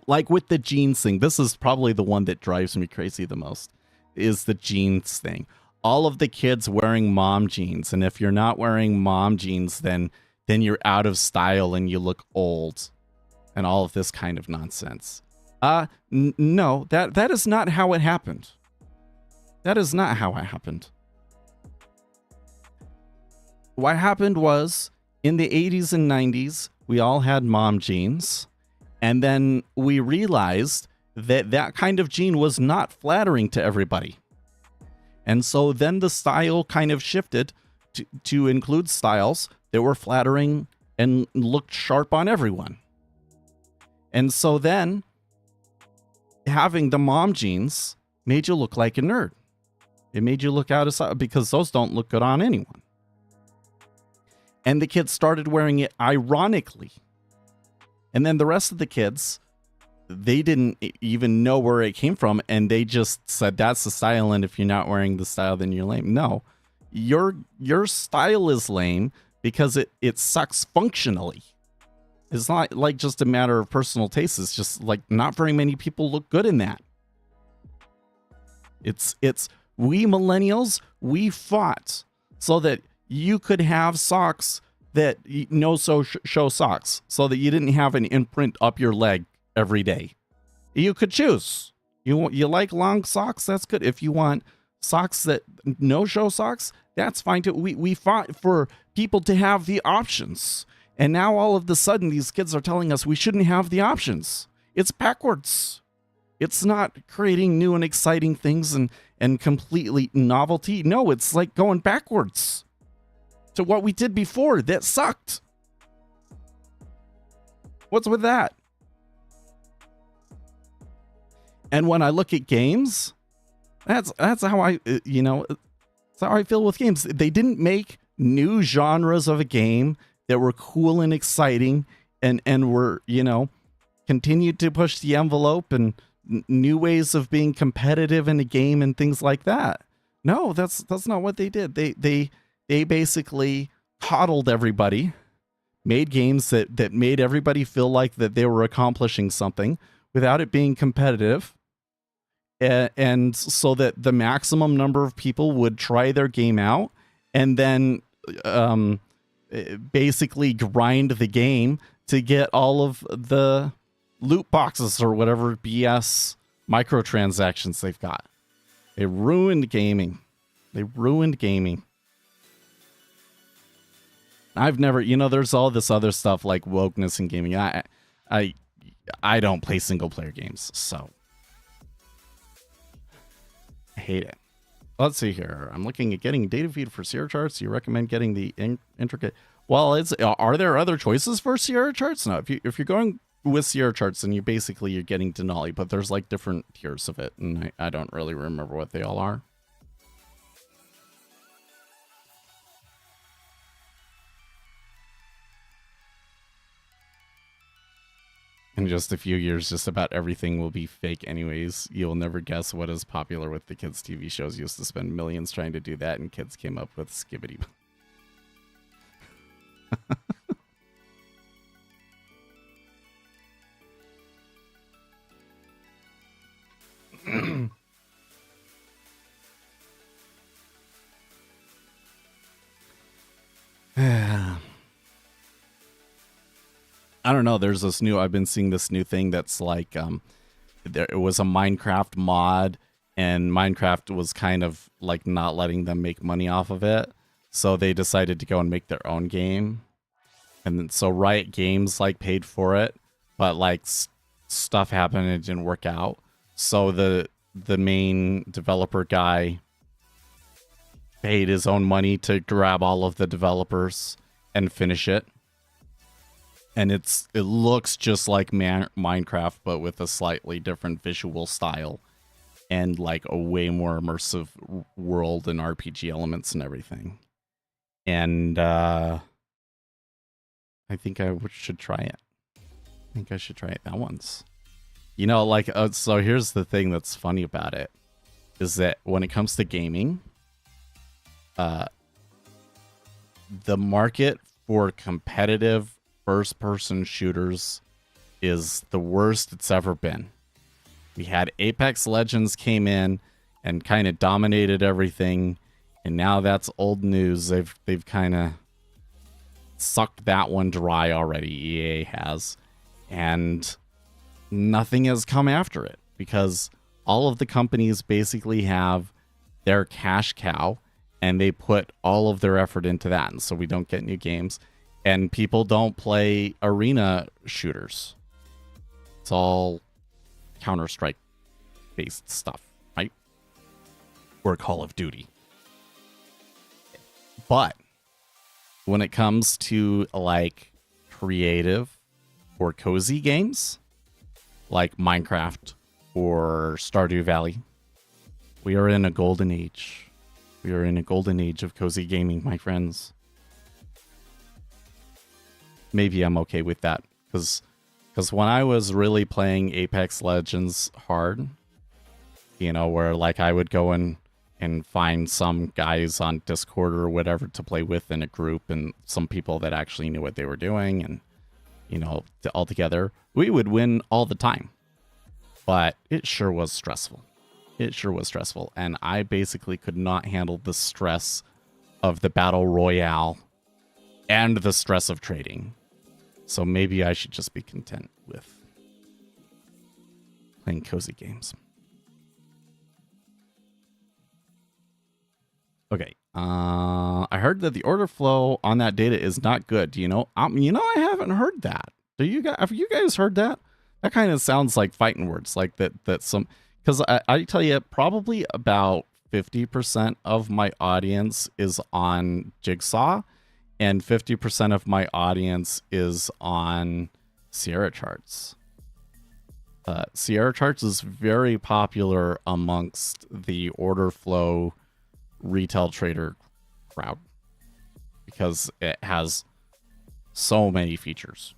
Like with the jeans thing, this is probably the one that drives me crazy the most, is the jeans thing. All of the kids wearing mom jeans, and if you're not wearing mom jeans, then you're out of style and you look old, and all of this kind of nonsense. No, that is not how it happened. That is not how it happened. What happened was, in the 80s and 90s, we all had mom jeans, and then we realized that that kind of jean was not flattering to everybody. And so then the style kind of shifted to include styles that were flattering and looked sharp on everyone. And so then having the mom jeans made you look like a nerd. It made you look out of style because those don't look good on anyone. And the kids started wearing it ironically. And then the rest of the kids, they didn't even know where it came from, and they just said that's the style, and if you're not wearing the style, then you're lame. No, your style is lame because it sucks functionally. It's not like just a matter of personal taste. It's just like not very many people look good in that. It's we millennials, we fought so that you could have socks that show socks, so that you didn't have an imprint up your leg every day. You could choose. You like long socks, that's good. If you want socks that no show socks, that's fine too. We fought for people to have the options. And now all of a sudden these kids are telling us we shouldn't have the options. It's backwards. It's not creating new and exciting things and completely novelty. No, it's like going backwards to what we did before that sucked. What's with that? And when I look at games, that's how that's how I feel with games. They didn't make new genres of a game that were cool and exciting and were, continued to push the envelope and new ways of being competitive in a game and things like that. No, that's not what they did. They basically coddled everybody, made games that made everybody feel like that they were accomplishing something without it being competitive. And so that the maximum number of people would try their game out and then basically grind the game to get all of the loot boxes or whatever BS microtransactions they've got. They ruined gaming. I've never, there's all this other stuff like wokeness in gaming. I don't play single player games, so I hate it. Let's see here. I'm looking at getting data feed for Sierra charts. Do you recommend getting the intricate? Well, are there other choices for Sierra charts? No, if you're going with Sierra charts, then you're getting Denali, but there's like different tiers of it, and I don't really remember what they all are. In just a few years, just about everything will be fake anyways. You'll never guess what is popular with the kids' TV shows. Used to spend millions trying to do that, and kids came up with Skibbity. I don't know. I've been seeing this new thing that's like, it was a Minecraft mod, and Minecraft was kind of like not letting them make money off of it. So they decided to go and make their own game. And then, so Riot Games like paid for it, but like stuff happened and it didn't work out. So the main developer guy paid his own money to grab all of the developers and finish it. And it looks just like Minecraft, but with a slightly different visual style and like a way more immersive world and RPG elements and everything. And I think I should try it. I think I should try it. That one's, you know, like, so here's the thing that's funny about it is that when it comes to gaming, the market for competitive first-person shooters is the worst it's ever been. We had Apex Legends came in and kind of dominated everything, and now that's old news. They've kind of sucked that one dry already. EA has, and nothing has come after it because all of the companies basically have their cash cow, and they put all of their effort into that, and so we don't get new games. And people don't play arena shooters. It's all Counter-Strike based stuff, right? Or Call of Duty. But when it comes to like creative or cozy games, like Minecraft or Stardew Valley, we are in a golden age. We are in a golden age of cozy gaming, my friends. Maybe I'm okay with that, because when I was really playing Apex Legends hard, you know, where like I would go and find some guys on Discord or whatever to play with in a group, and some people that actually knew what they were doing, and you know, all together, we would win all the time. But it sure was stressful. It sure was stressful, and I basically could not handle the stress of the battle royale and the stress of trading. So maybe I should just be content with playing cozy games. Okay. I heard that the order flow on that data is not good. Do you know? I haven't heard that. Have you guys heard that? That kind of sounds like fighting words, like that some, because I tell you, probably about 50% of my audience is on Jigsaw, and 50% of my audience is on Sierra Charts. Sierra Charts is very popular amongst the order flow retail trader crowd because it has so many features.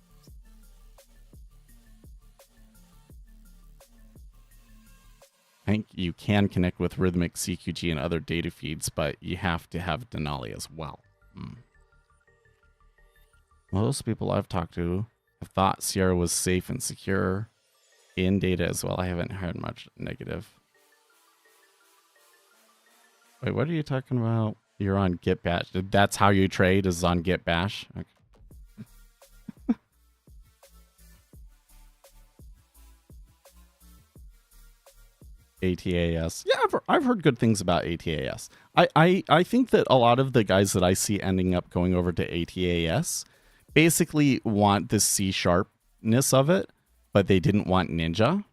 I think you can connect with Rhythmic, CQG, and other data feeds, but you have to have Denali as well. Most people I've talked to have thought Sierra was safe and secure in data as well. I haven't heard much negative. Wait, what are you talking about? You're on Git Bash. That's how you trade, is on Git Bash? Okay. ATAS. Yeah, I've heard good things about ATAS. I think that a lot of the guys that I see ending up going over to ATAS basically want the C-sharpness of it, but they didn't want Ninja.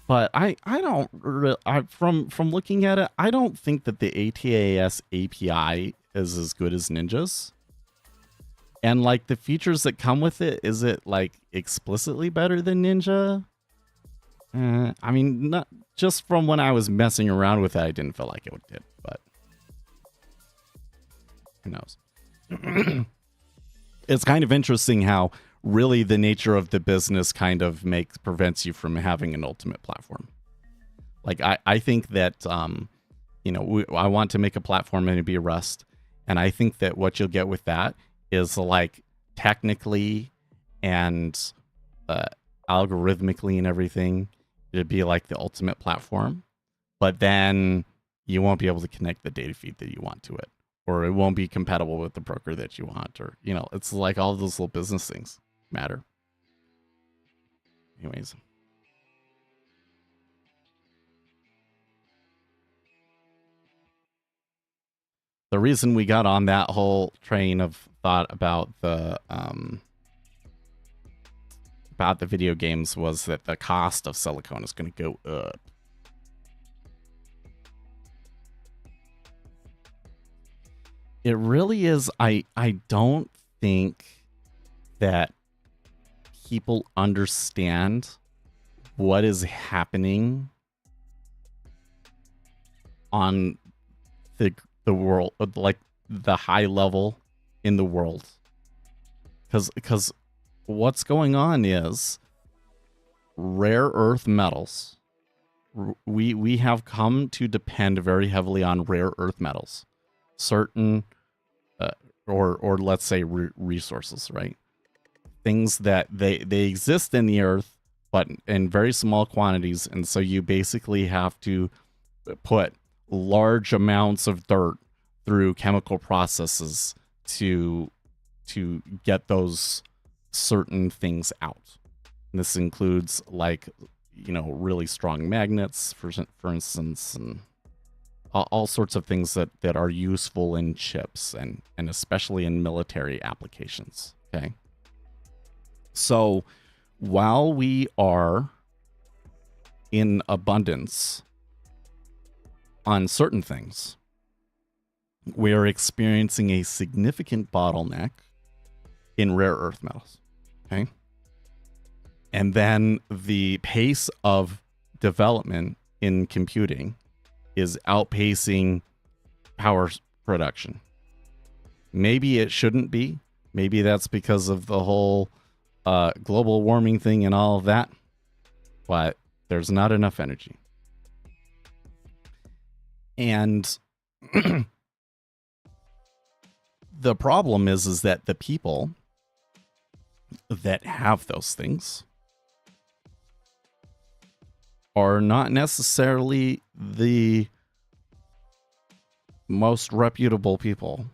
But I don't really, from looking at it, I don't think that the ATAS API is as good as Ninja's. And like the features that come with it, is it like explicitly better than Ninja? I mean, not just from when I was messing around with it, I didn't feel like it did, but who knows? It's kind of interesting how really the nature of the business kind of prevents you from having an ultimate platform. Like I think that, I want to make a platform and it be Rust. And I think that what you'll get with that is like technically and algorithmically and everything, it'd be like the ultimate platform, but then you won't be able to connect the data feed that you want to it, or it won't be compatible with the broker that you want, or, it's like all those little business things. matter. Anyways. The reason we got on that whole train of thought about the video games was that the cost of silicone is going to go up. It really is. I don't think that people understand what is happening on the world, like the high level in the world. Because what's going on is rare earth metals. We have come to depend very heavily on rare earth metals, certain or let's say resources, right? Things that they exist in the earth, but in very small quantities, and so you basically have to put large amounts of dirt through chemical processes to get those certain things out. And this includes, like, you know, really strong magnets, for instance, and all sorts of things that are useful in chips and especially in military applications. Okay. So while we are in abundance on certain things, we are experiencing a significant bottleneck in rare earth metals. Okay. And then the pace of development in computing is outpacing power production. Maybe it shouldn't be. Maybe that's because of the whole global warming thing and all of that. But there's not enough energy. And the problem is that the people that have those things are not necessarily the most reputable people,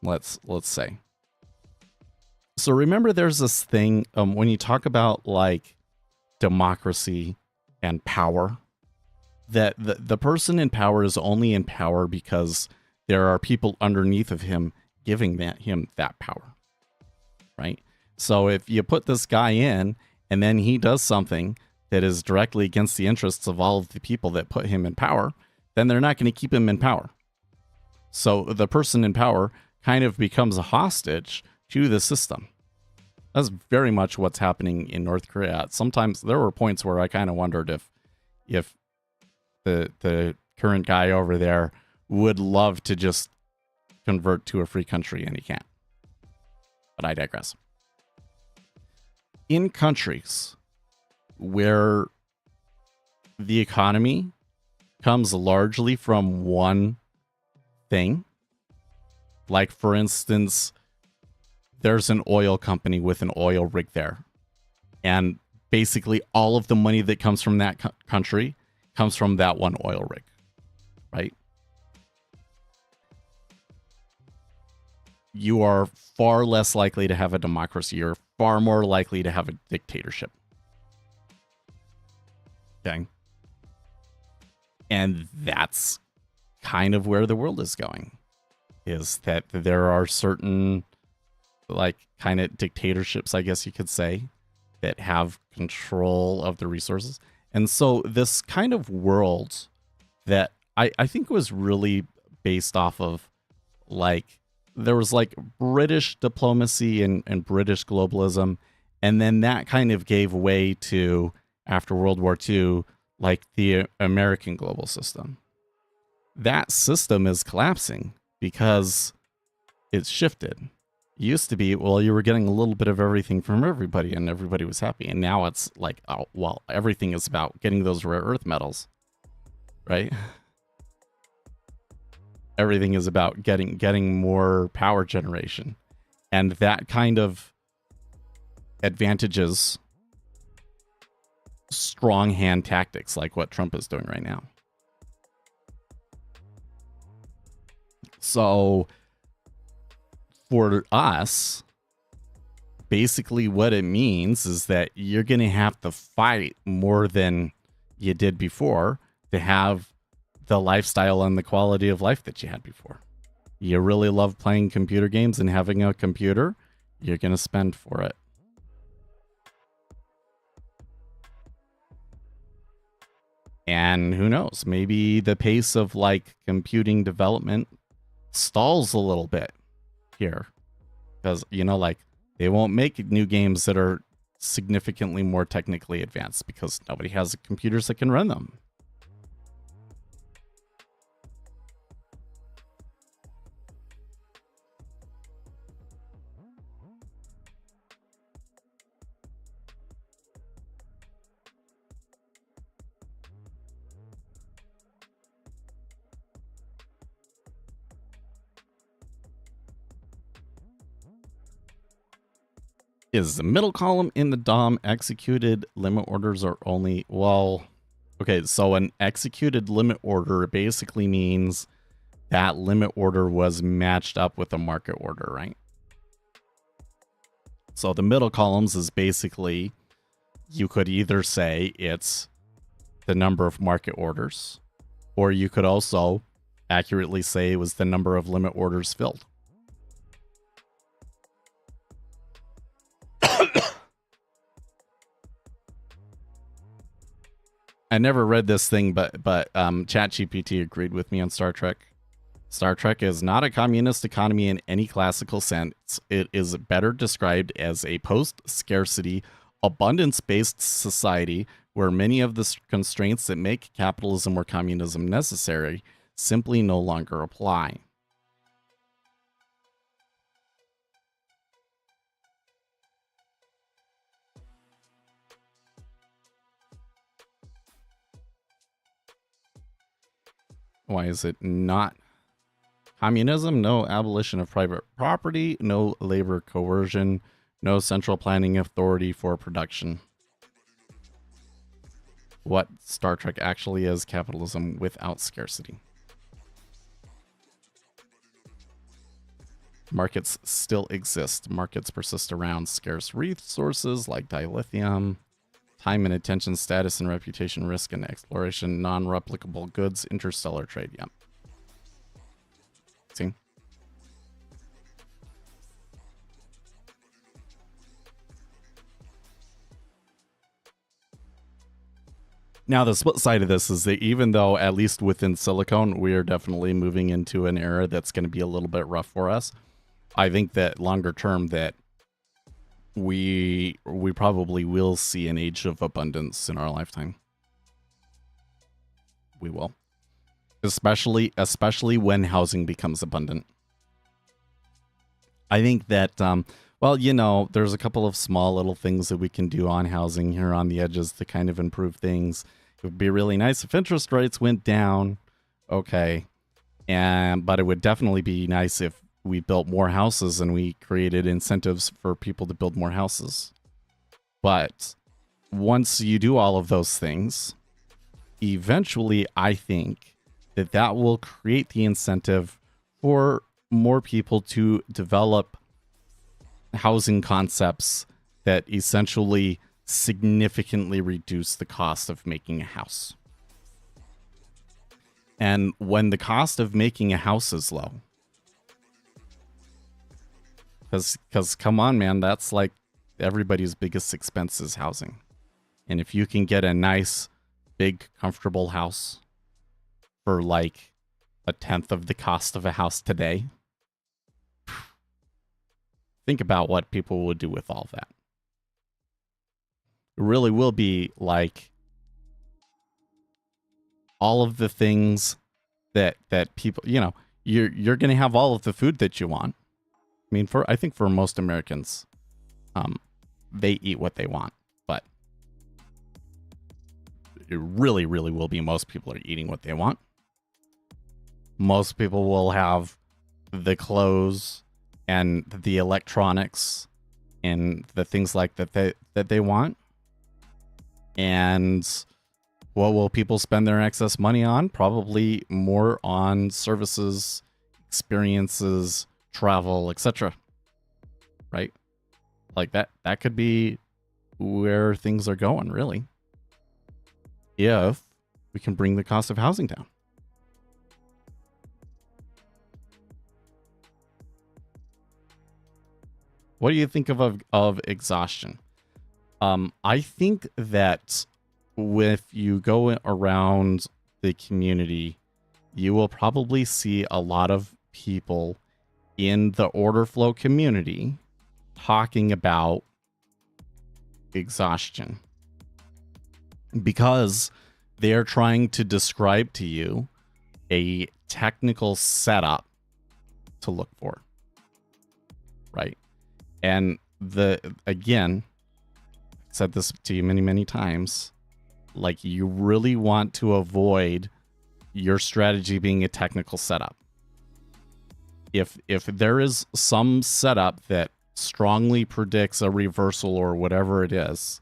let's say. So remember, there's this thing when you talk about like democracy and power, that the person in power is only in power because there are people underneath of him giving him that power, right? So if you put this guy in and then he does something that is directly against the interests of all of the people that put him in power, then they're not going to keep him in power. So the person in power kind of becomes a hostage to the system. That's very much what's happening in North Korea. Sometimes there were points where I kind of wondered if the current guy over there would love to just convert to a free country, and he can't. But I digress. In countries where the economy comes largely from one thing, like for instance, there's an oil company with an oil rig there, and basically all of the money that comes from that country comes from that one oil rig, right? You are far less likely to have a democracy. You're far more likely to have a dictatorship. Okay. And that's kind of where the world is going, is that there are certain, like, kind of dictatorships, I guess you could say, that have control of the resources. And so this kind of world that I think was really based off of, like, there was like British diplomacy and British globalism, and then that kind of gave way to, after World War II, like the American global system. That system is collapsing because it's shifted. It used to be, well, you were getting a little bit of everything from everybody and everybody was happy. And now it's like, oh, well, everything is about getting those rare earth metals, right? Everything is about getting more power generation. And that kind of advantages strong hand tactics like what Trump is doing right now. So for us, basically what it means is that you're going to have to fight more than you did before to have the lifestyle and the quality of life that you had before. You really love playing computer games and having a computer, you're going to spend for it. And who knows, maybe the pace of like computing development stalls a little bit here. Because, you know, like they won't make new games that are significantly more technically advanced because nobody has computers that can run them. Is the middle column in the DOM executed limit orders are only, well, okay, so an executed limit order basically means that limit order was matched up with a market order, right? So the middle columns is basically, you could either say it's the number of market orders, or you could also accurately say it was the number of limit orders filled. I never read this thing, but ChatGPT agreed with me on Star Trek. Star Trek is not a communist economy in any classical sense. It is better described as a post-scarcity, abundance-based society where many of the constraints that make capitalism or communism necessary simply no longer apply. Why is it not communism? No abolition of private property, no labor coercion, no central planning authority for production. What Star Trek actually is capitalism without scarcity. Markets still exist. Markets persist around scarce resources like dilithium. Time and attention, status and reputation, risk and exploration, non-replicable goods, interstellar trade. Yep. See? Now, the split side of this is that even though, at least within Silicon, we are definitely moving into an era that's going to be a little bit rough for us, I think that longer term that we probably will see an age of abundance in our lifetime. We will. Especially when housing becomes abundant. I think that, well, you know, there's a couple of small little things that we can do on housing here on the edges to kind of improve things. It would be really nice if interest rates went down. Okay. But it would definitely be nice if we built more houses and we created incentives for people to build more houses. But once you do all of those things, eventually I think that that will create the incentive for more people to develop housing concepts that essentially significantly reduce the cost of making a house. And when the cost of making a house is low, because come on, man, that's like everybody's biggest expense is housing. And if you can get a nice, big, comfortable house for like 1/10 of the cost of a house today, think about what people would do with all that. It really will be like all of the things that people, you know, you're going to have all of the food that you want. I mean, I think for most Americans, they eat what they want, but it really, really will be most people are eating what they want. Most people will have the clothes and the electronics and the things like that they want. And what will people spend their excess money on? Probably more on services, experiences, travel, etc. Right? Like that could be where things are going, really. If we can bring the cost of housing down. What do you think of exhaustion? I think that if you go around the community, you will probably see a lot of people in the order flow community talking about exhaustion because they're trying to describe to you a technical setup to look for, right? And again, I've said this to you many, many times, like you really want to avoid your strategy being a technical setup. If there is some setup that strongly predicts a reversal or whatever it is,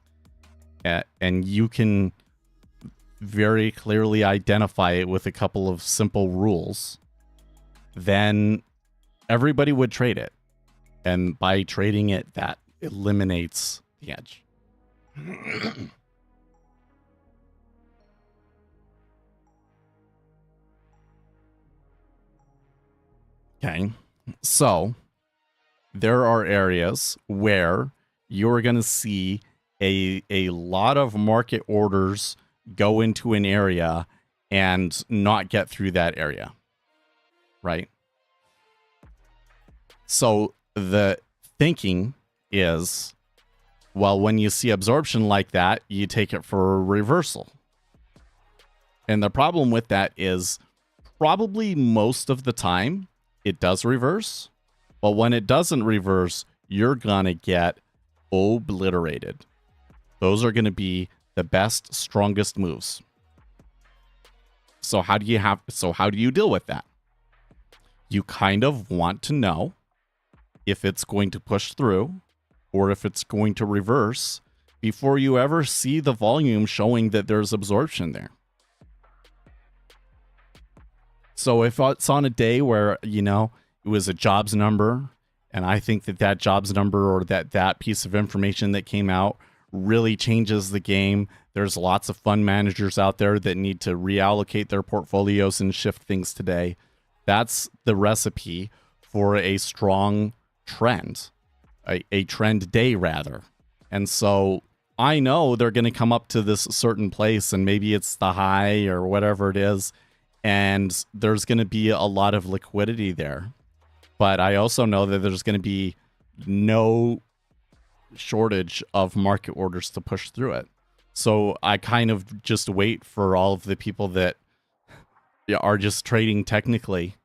and you can very clearly identify it with a couple of simple rules, then everybody would trade it. And by trading it, that eliminates the edge. Okay, so there are areas where you're going to see a lot of market orders go into an area and not get through that area, right? So the thinking is, well, when you see absorption like that, you take it for a reversal. And the problem with that is probably most of the time it does reverse, but when it doesn't reverse, you're gonna get obliterated. Those are gonna be the best, strongest moves. So how do you deal with that? You kind of want to know if it's going to push through or if it's going to reverse before you ever see the volume showing that there's absorption there. So if it's on a day where, you know, it was a jobs number, and I think that jobs number or that piece of information that came out really changes the game. There's lots of fund managers out there that need to reallocate their portfolios and shift things today. That's the recipe for a strong trend, a trend day rather. And so I know they're going to come up to this certain place, and maybe it's the high or whatever it is, and there's going to be a lot of liquidity there. But I also know that there's going to be no shortage of market orders to push through it. So I kind of just wait for all of the people that are just trading technically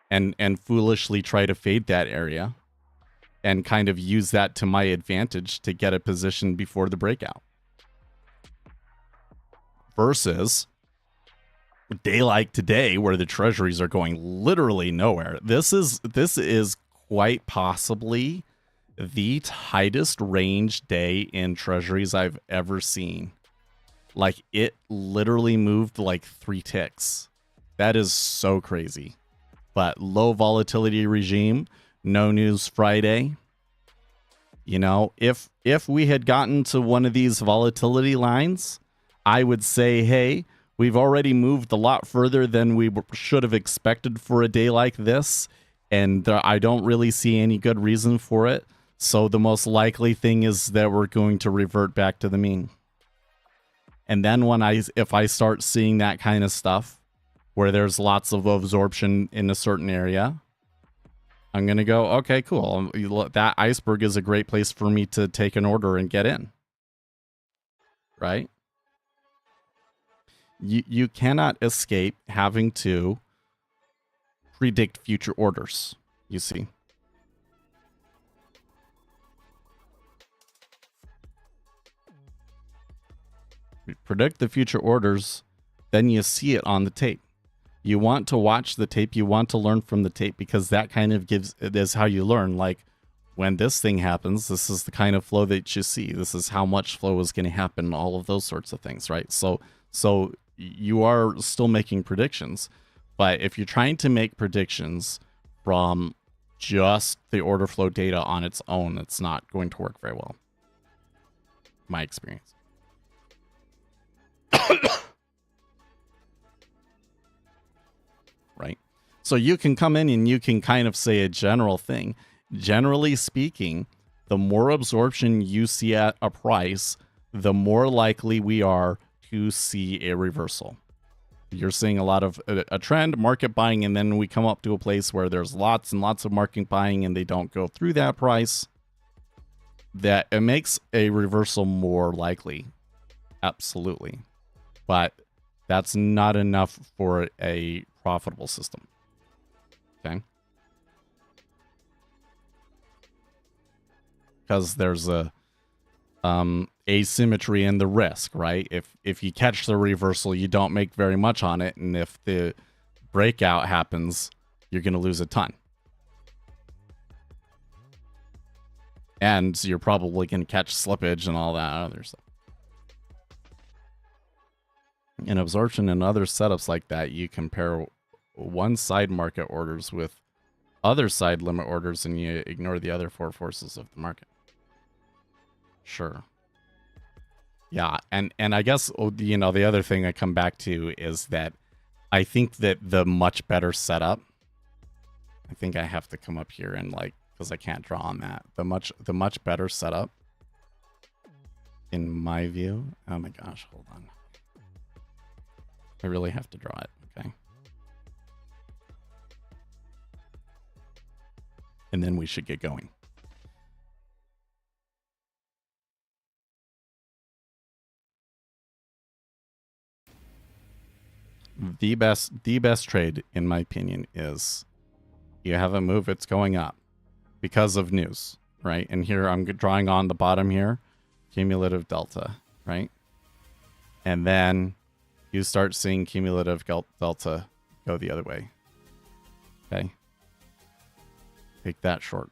and foolishly try to fade that area and kind of use that to my advantage to get a position before the breakout. Versus a day like today where the treasuries are going literally nowhere. This is quite possibly the tightest range day in treasuries I've ever seen. Like, it literally moved like 3 ticks. That is so crazy. But low volatility regime, no news Friday. You know, if we had gotten to one of these volatility lines, I would say, hey, we've already moved a lot further than we should have expected for a day like this, and I don't really see any good reason for it. So the most likely thing is that we're going to revert back to the mean. And then if I start seeing that kind of stuff, where there's lots of absorption in a certain area, I'm going to go, okay, cool. That iceberg is a great place for me to take an order and get in. Right? You cannot escape having to predict future orders, you see. You predict the future orders, then you see it on the tape. You want to watch the tape, you want to learn from the tape, because that kind of is how you learn. Like, when this thing happens, this is the kind of flow that you see. This is how much flow is going to happen, all of those sorts of things, right? So you are still making predictions, but if you're trying to make predictions from just the order flow data on its own, it's not going to work very well. My experience. Right? So you can come in and you can kind of say a general thing. Generally speaking, the more absorption you see at a price, the more likely we are to see a reversal. You're seeing a lot of a trend, market buying, and then we come up to a place where there's lots and lots of market buying and they don't go through that price. That it makes a reversal more likely. Absolutely. But that's not enough for a profitable system. Okay? Because there's a asymmetry in the risk, right? If you catch the reversal, you don't make very much on it, and if the breakout happens, you're going to lose a ton. And you're probably going to catch slippage and all that other stuff. In absorption and other setups like that, you compare one side market orders with other side limit orders, and you ignore the other four forces of the market. Sure. Yeah, and I guess, you know, the other thing I come back to is that I think that the much better setup, I think I have to come up here and like, because I can't draw on that. The much better setup, in my view. Oh my gosh, hold on. I really have to draw it, okay? And then we should get going. The best trade, in my opinion, is you have a move, it's going up because of news, right? And here I'm drawing on the bottom here, cumulative delta, right? And then you start seeing cumulative delta go the other way. Okay. Take that short.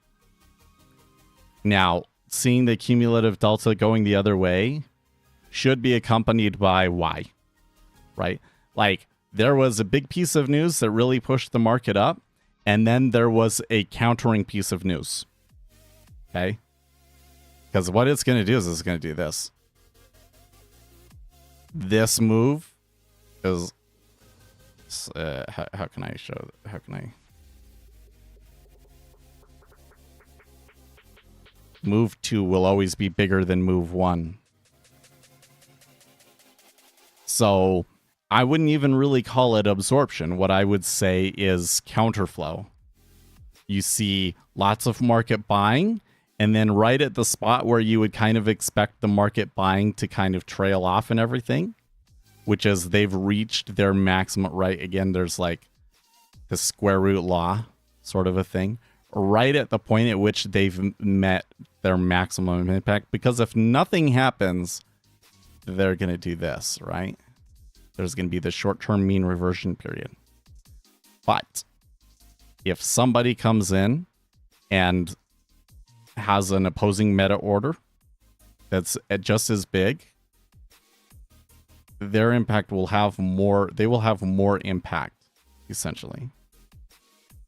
Now, seeing the cumulative delta going the other way should be accompanied by Y, right? Like, there was a big piece of news that really pushed the market up, and then there was a countering piece of news. Okay? Because what it's going to do is it's going to do this. This move is... how can I show... How can I... Move 2 will always be bigger than move 1. So... I wouldn't even really call it absorption. What I would say is counterflow. You see lots of market buying, and then right at the spot where you would kind of expect the market buying to kind of trail off and everything, which is they've reached their maximum, right? Again, there's like the square root law sort of a thing. Right at the point at which they've met their maximum impact, because if nothing happens, they're going to do this, right? There's going to be the short-term mean reversion period. But if somebody comes in and has an opposing meta order that's just as big, their impact will have more, they will have more impact, essentially,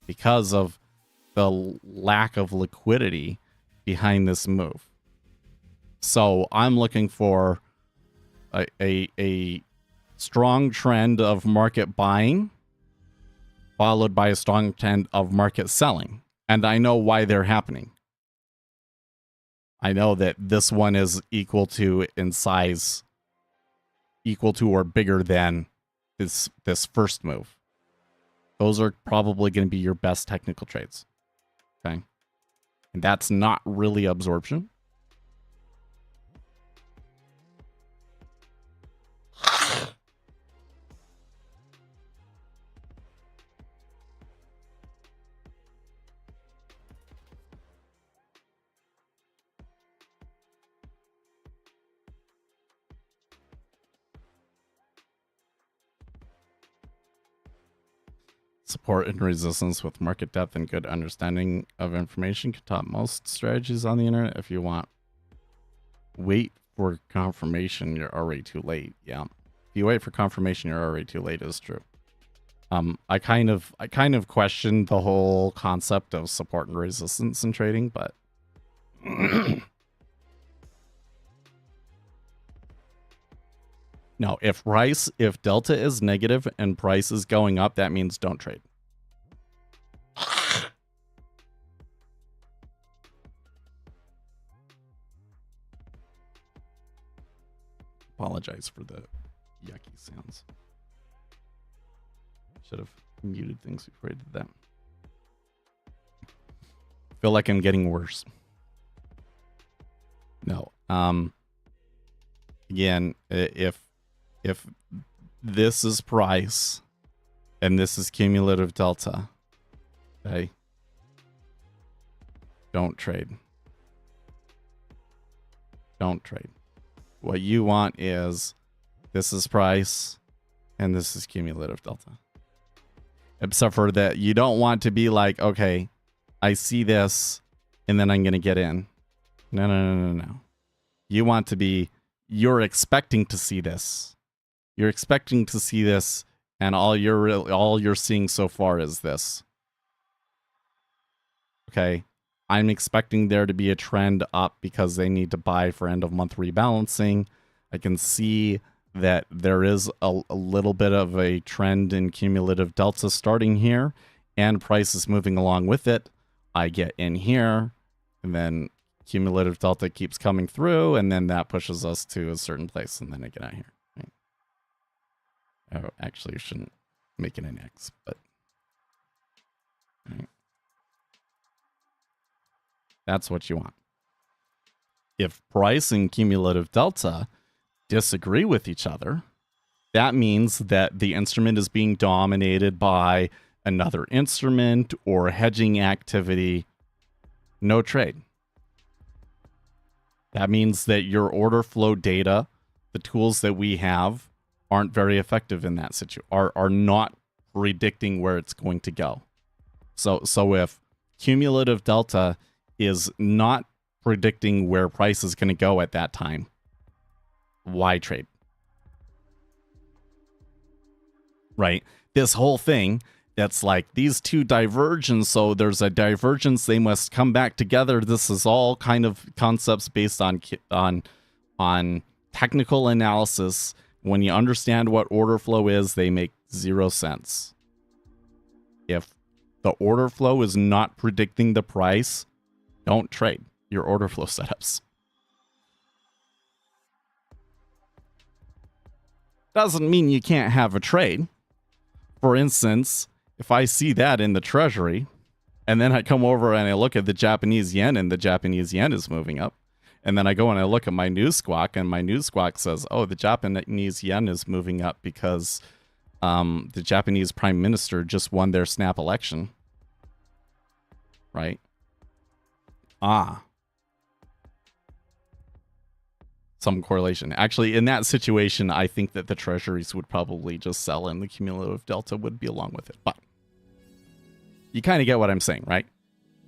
because of the lack of liquidity behind this move. So I'm looking for a strong trend of market buying followed by a strong trend of market selling. And I know why they're happening. I know that this one is equal to in size, equal to or bigger than this first move. Those are probably going to be your best technical trades. Okay. And that's not really absorption. Support and resistance with market depth and good understanding of information can top most strategies on the internet. If you want, wait for confirmation, you're already too late. Yeah. If you wait for confirmation, you're already too late is true. I kind of questioned the whole concept of support and resistance in trading, but no, if delta is negative and price is going up, that means don't trade. Apologize for the yucky sounds. Should have muted things before I did that. Feel like I'm getting worse. No. Again, if this is price and this is cumulative delta, okay, don't trade. Don't trade. What you want is this is price and this is cumulative delta. Except for that, you don't want to be like, okay, I see this and then I'm going to get in. No. You want to be, you're expecting to see this. You're expecting to see this, and all you're seeing so far is this. Okay, I'm expecting there to be a trend up because they need to buy for end of month rebalancing. I can see that there is a little bit of a trend in cumulative delta starting here, and price is moving along with it. I get in here, and then cumulative delta keeps coming through, and then that pushes us to a certain place, and then I get out here. Right? Oh, actually, I shouldn't make it an X, but right. That's what you want. If price and cumulative delta disagree with each other, that means that the instrument is being dominated by another instrument or hedging activity. No trade. That means that your order flow data, the tools that we have, aren't very effective in that situation, are not predicting where it's going to go. So if cumulative delta is not predicting where price is going to go at that time, why trade? Right? This whole thing that's like these two divergence, so there's a divergence, they must come back together. This is all kind of concepts based on technical analysis. When you understand what order flow is, they make zero sense. If the order flow is not predicting the price, don't trade your order flow setups. Doesn't mean you can't have a trade. For instance, if I see that in the treasury, and then I come over and I look at the Japanese yen, and the Japanese yen is moving up, and then I go and I look at my news squawk, and my news squawk says, oh, the Japanese yen is moving up because the Japanese prime minister just won their snap election. Right? Some correlation. Actually, in that situation, I think that the treasuries would probably just sell and the cumulative delta would be along with it. But you kind of get what I'm saying, right?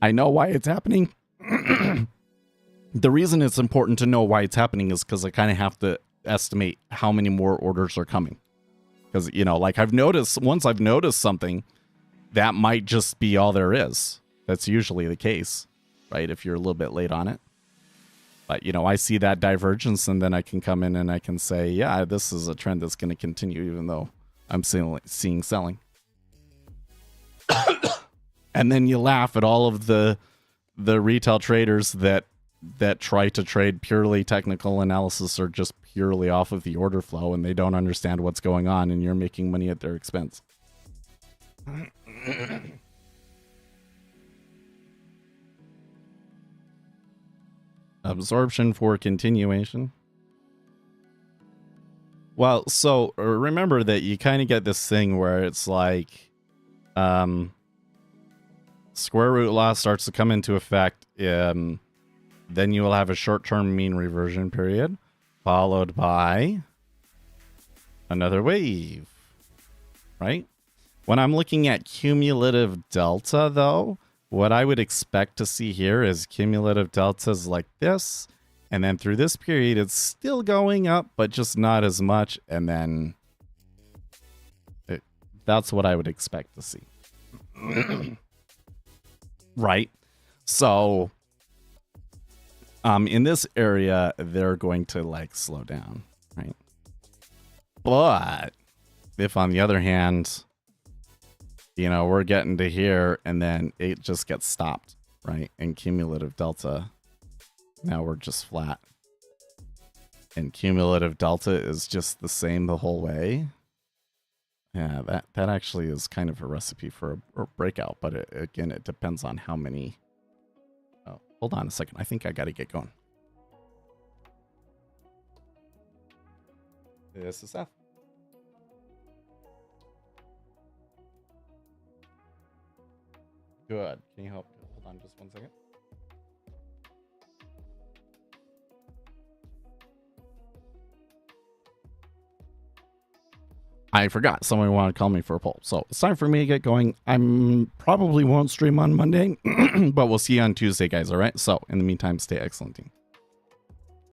I know why it's happening. The reason it's important to know why it's happening is because I kind of have to estimate how many more orders are coming. Because, you know, like once I've noticed something, that might just be all there is. That's usually the case, right? If you're a little bit late on it. But, you know, I see that divergence, and then I can come in and I can say, yeah, this is a trend that's going to continue, even though I'm seeing selling. And then you laugh at all of the retail traders that try to trade purely technical analysis or just purely off of the order flow, and they don't understand what's going on, and you're making money at their expense. Absorption for continuation. Well, so remember that you kind of get this thing where it's like square root law starts to come into effect. Then you will have a short-term mean reversion period followed by another wave, right? When I'm looking at cumulative delta, though, what I would expect to see here is cumulative deltas like this, and then through this period, it's still going up, but just not as much, and then That's what I would expect to see. Right? So, in this area, they're going to like slow down, right? But if on the other hand, you know, we're getting to here and then it just gets stopped, right? And cumulative delta, now we're just flat. And cumulative delta is just the same the whole way. Yeah, that actually is kind of a recipe for a breakout, but again, it depends on how many. Oh, hold on a second. I think I got to get going. This is F. Good. Can you help? Hold on just one second. I forgot. Someone wanted to call me for a poll. So it's time for me to get going. I'm probably won't stream on Monday, but we'll see you on Tuesday, guys. All right. So in the meantime, stay excellent, team.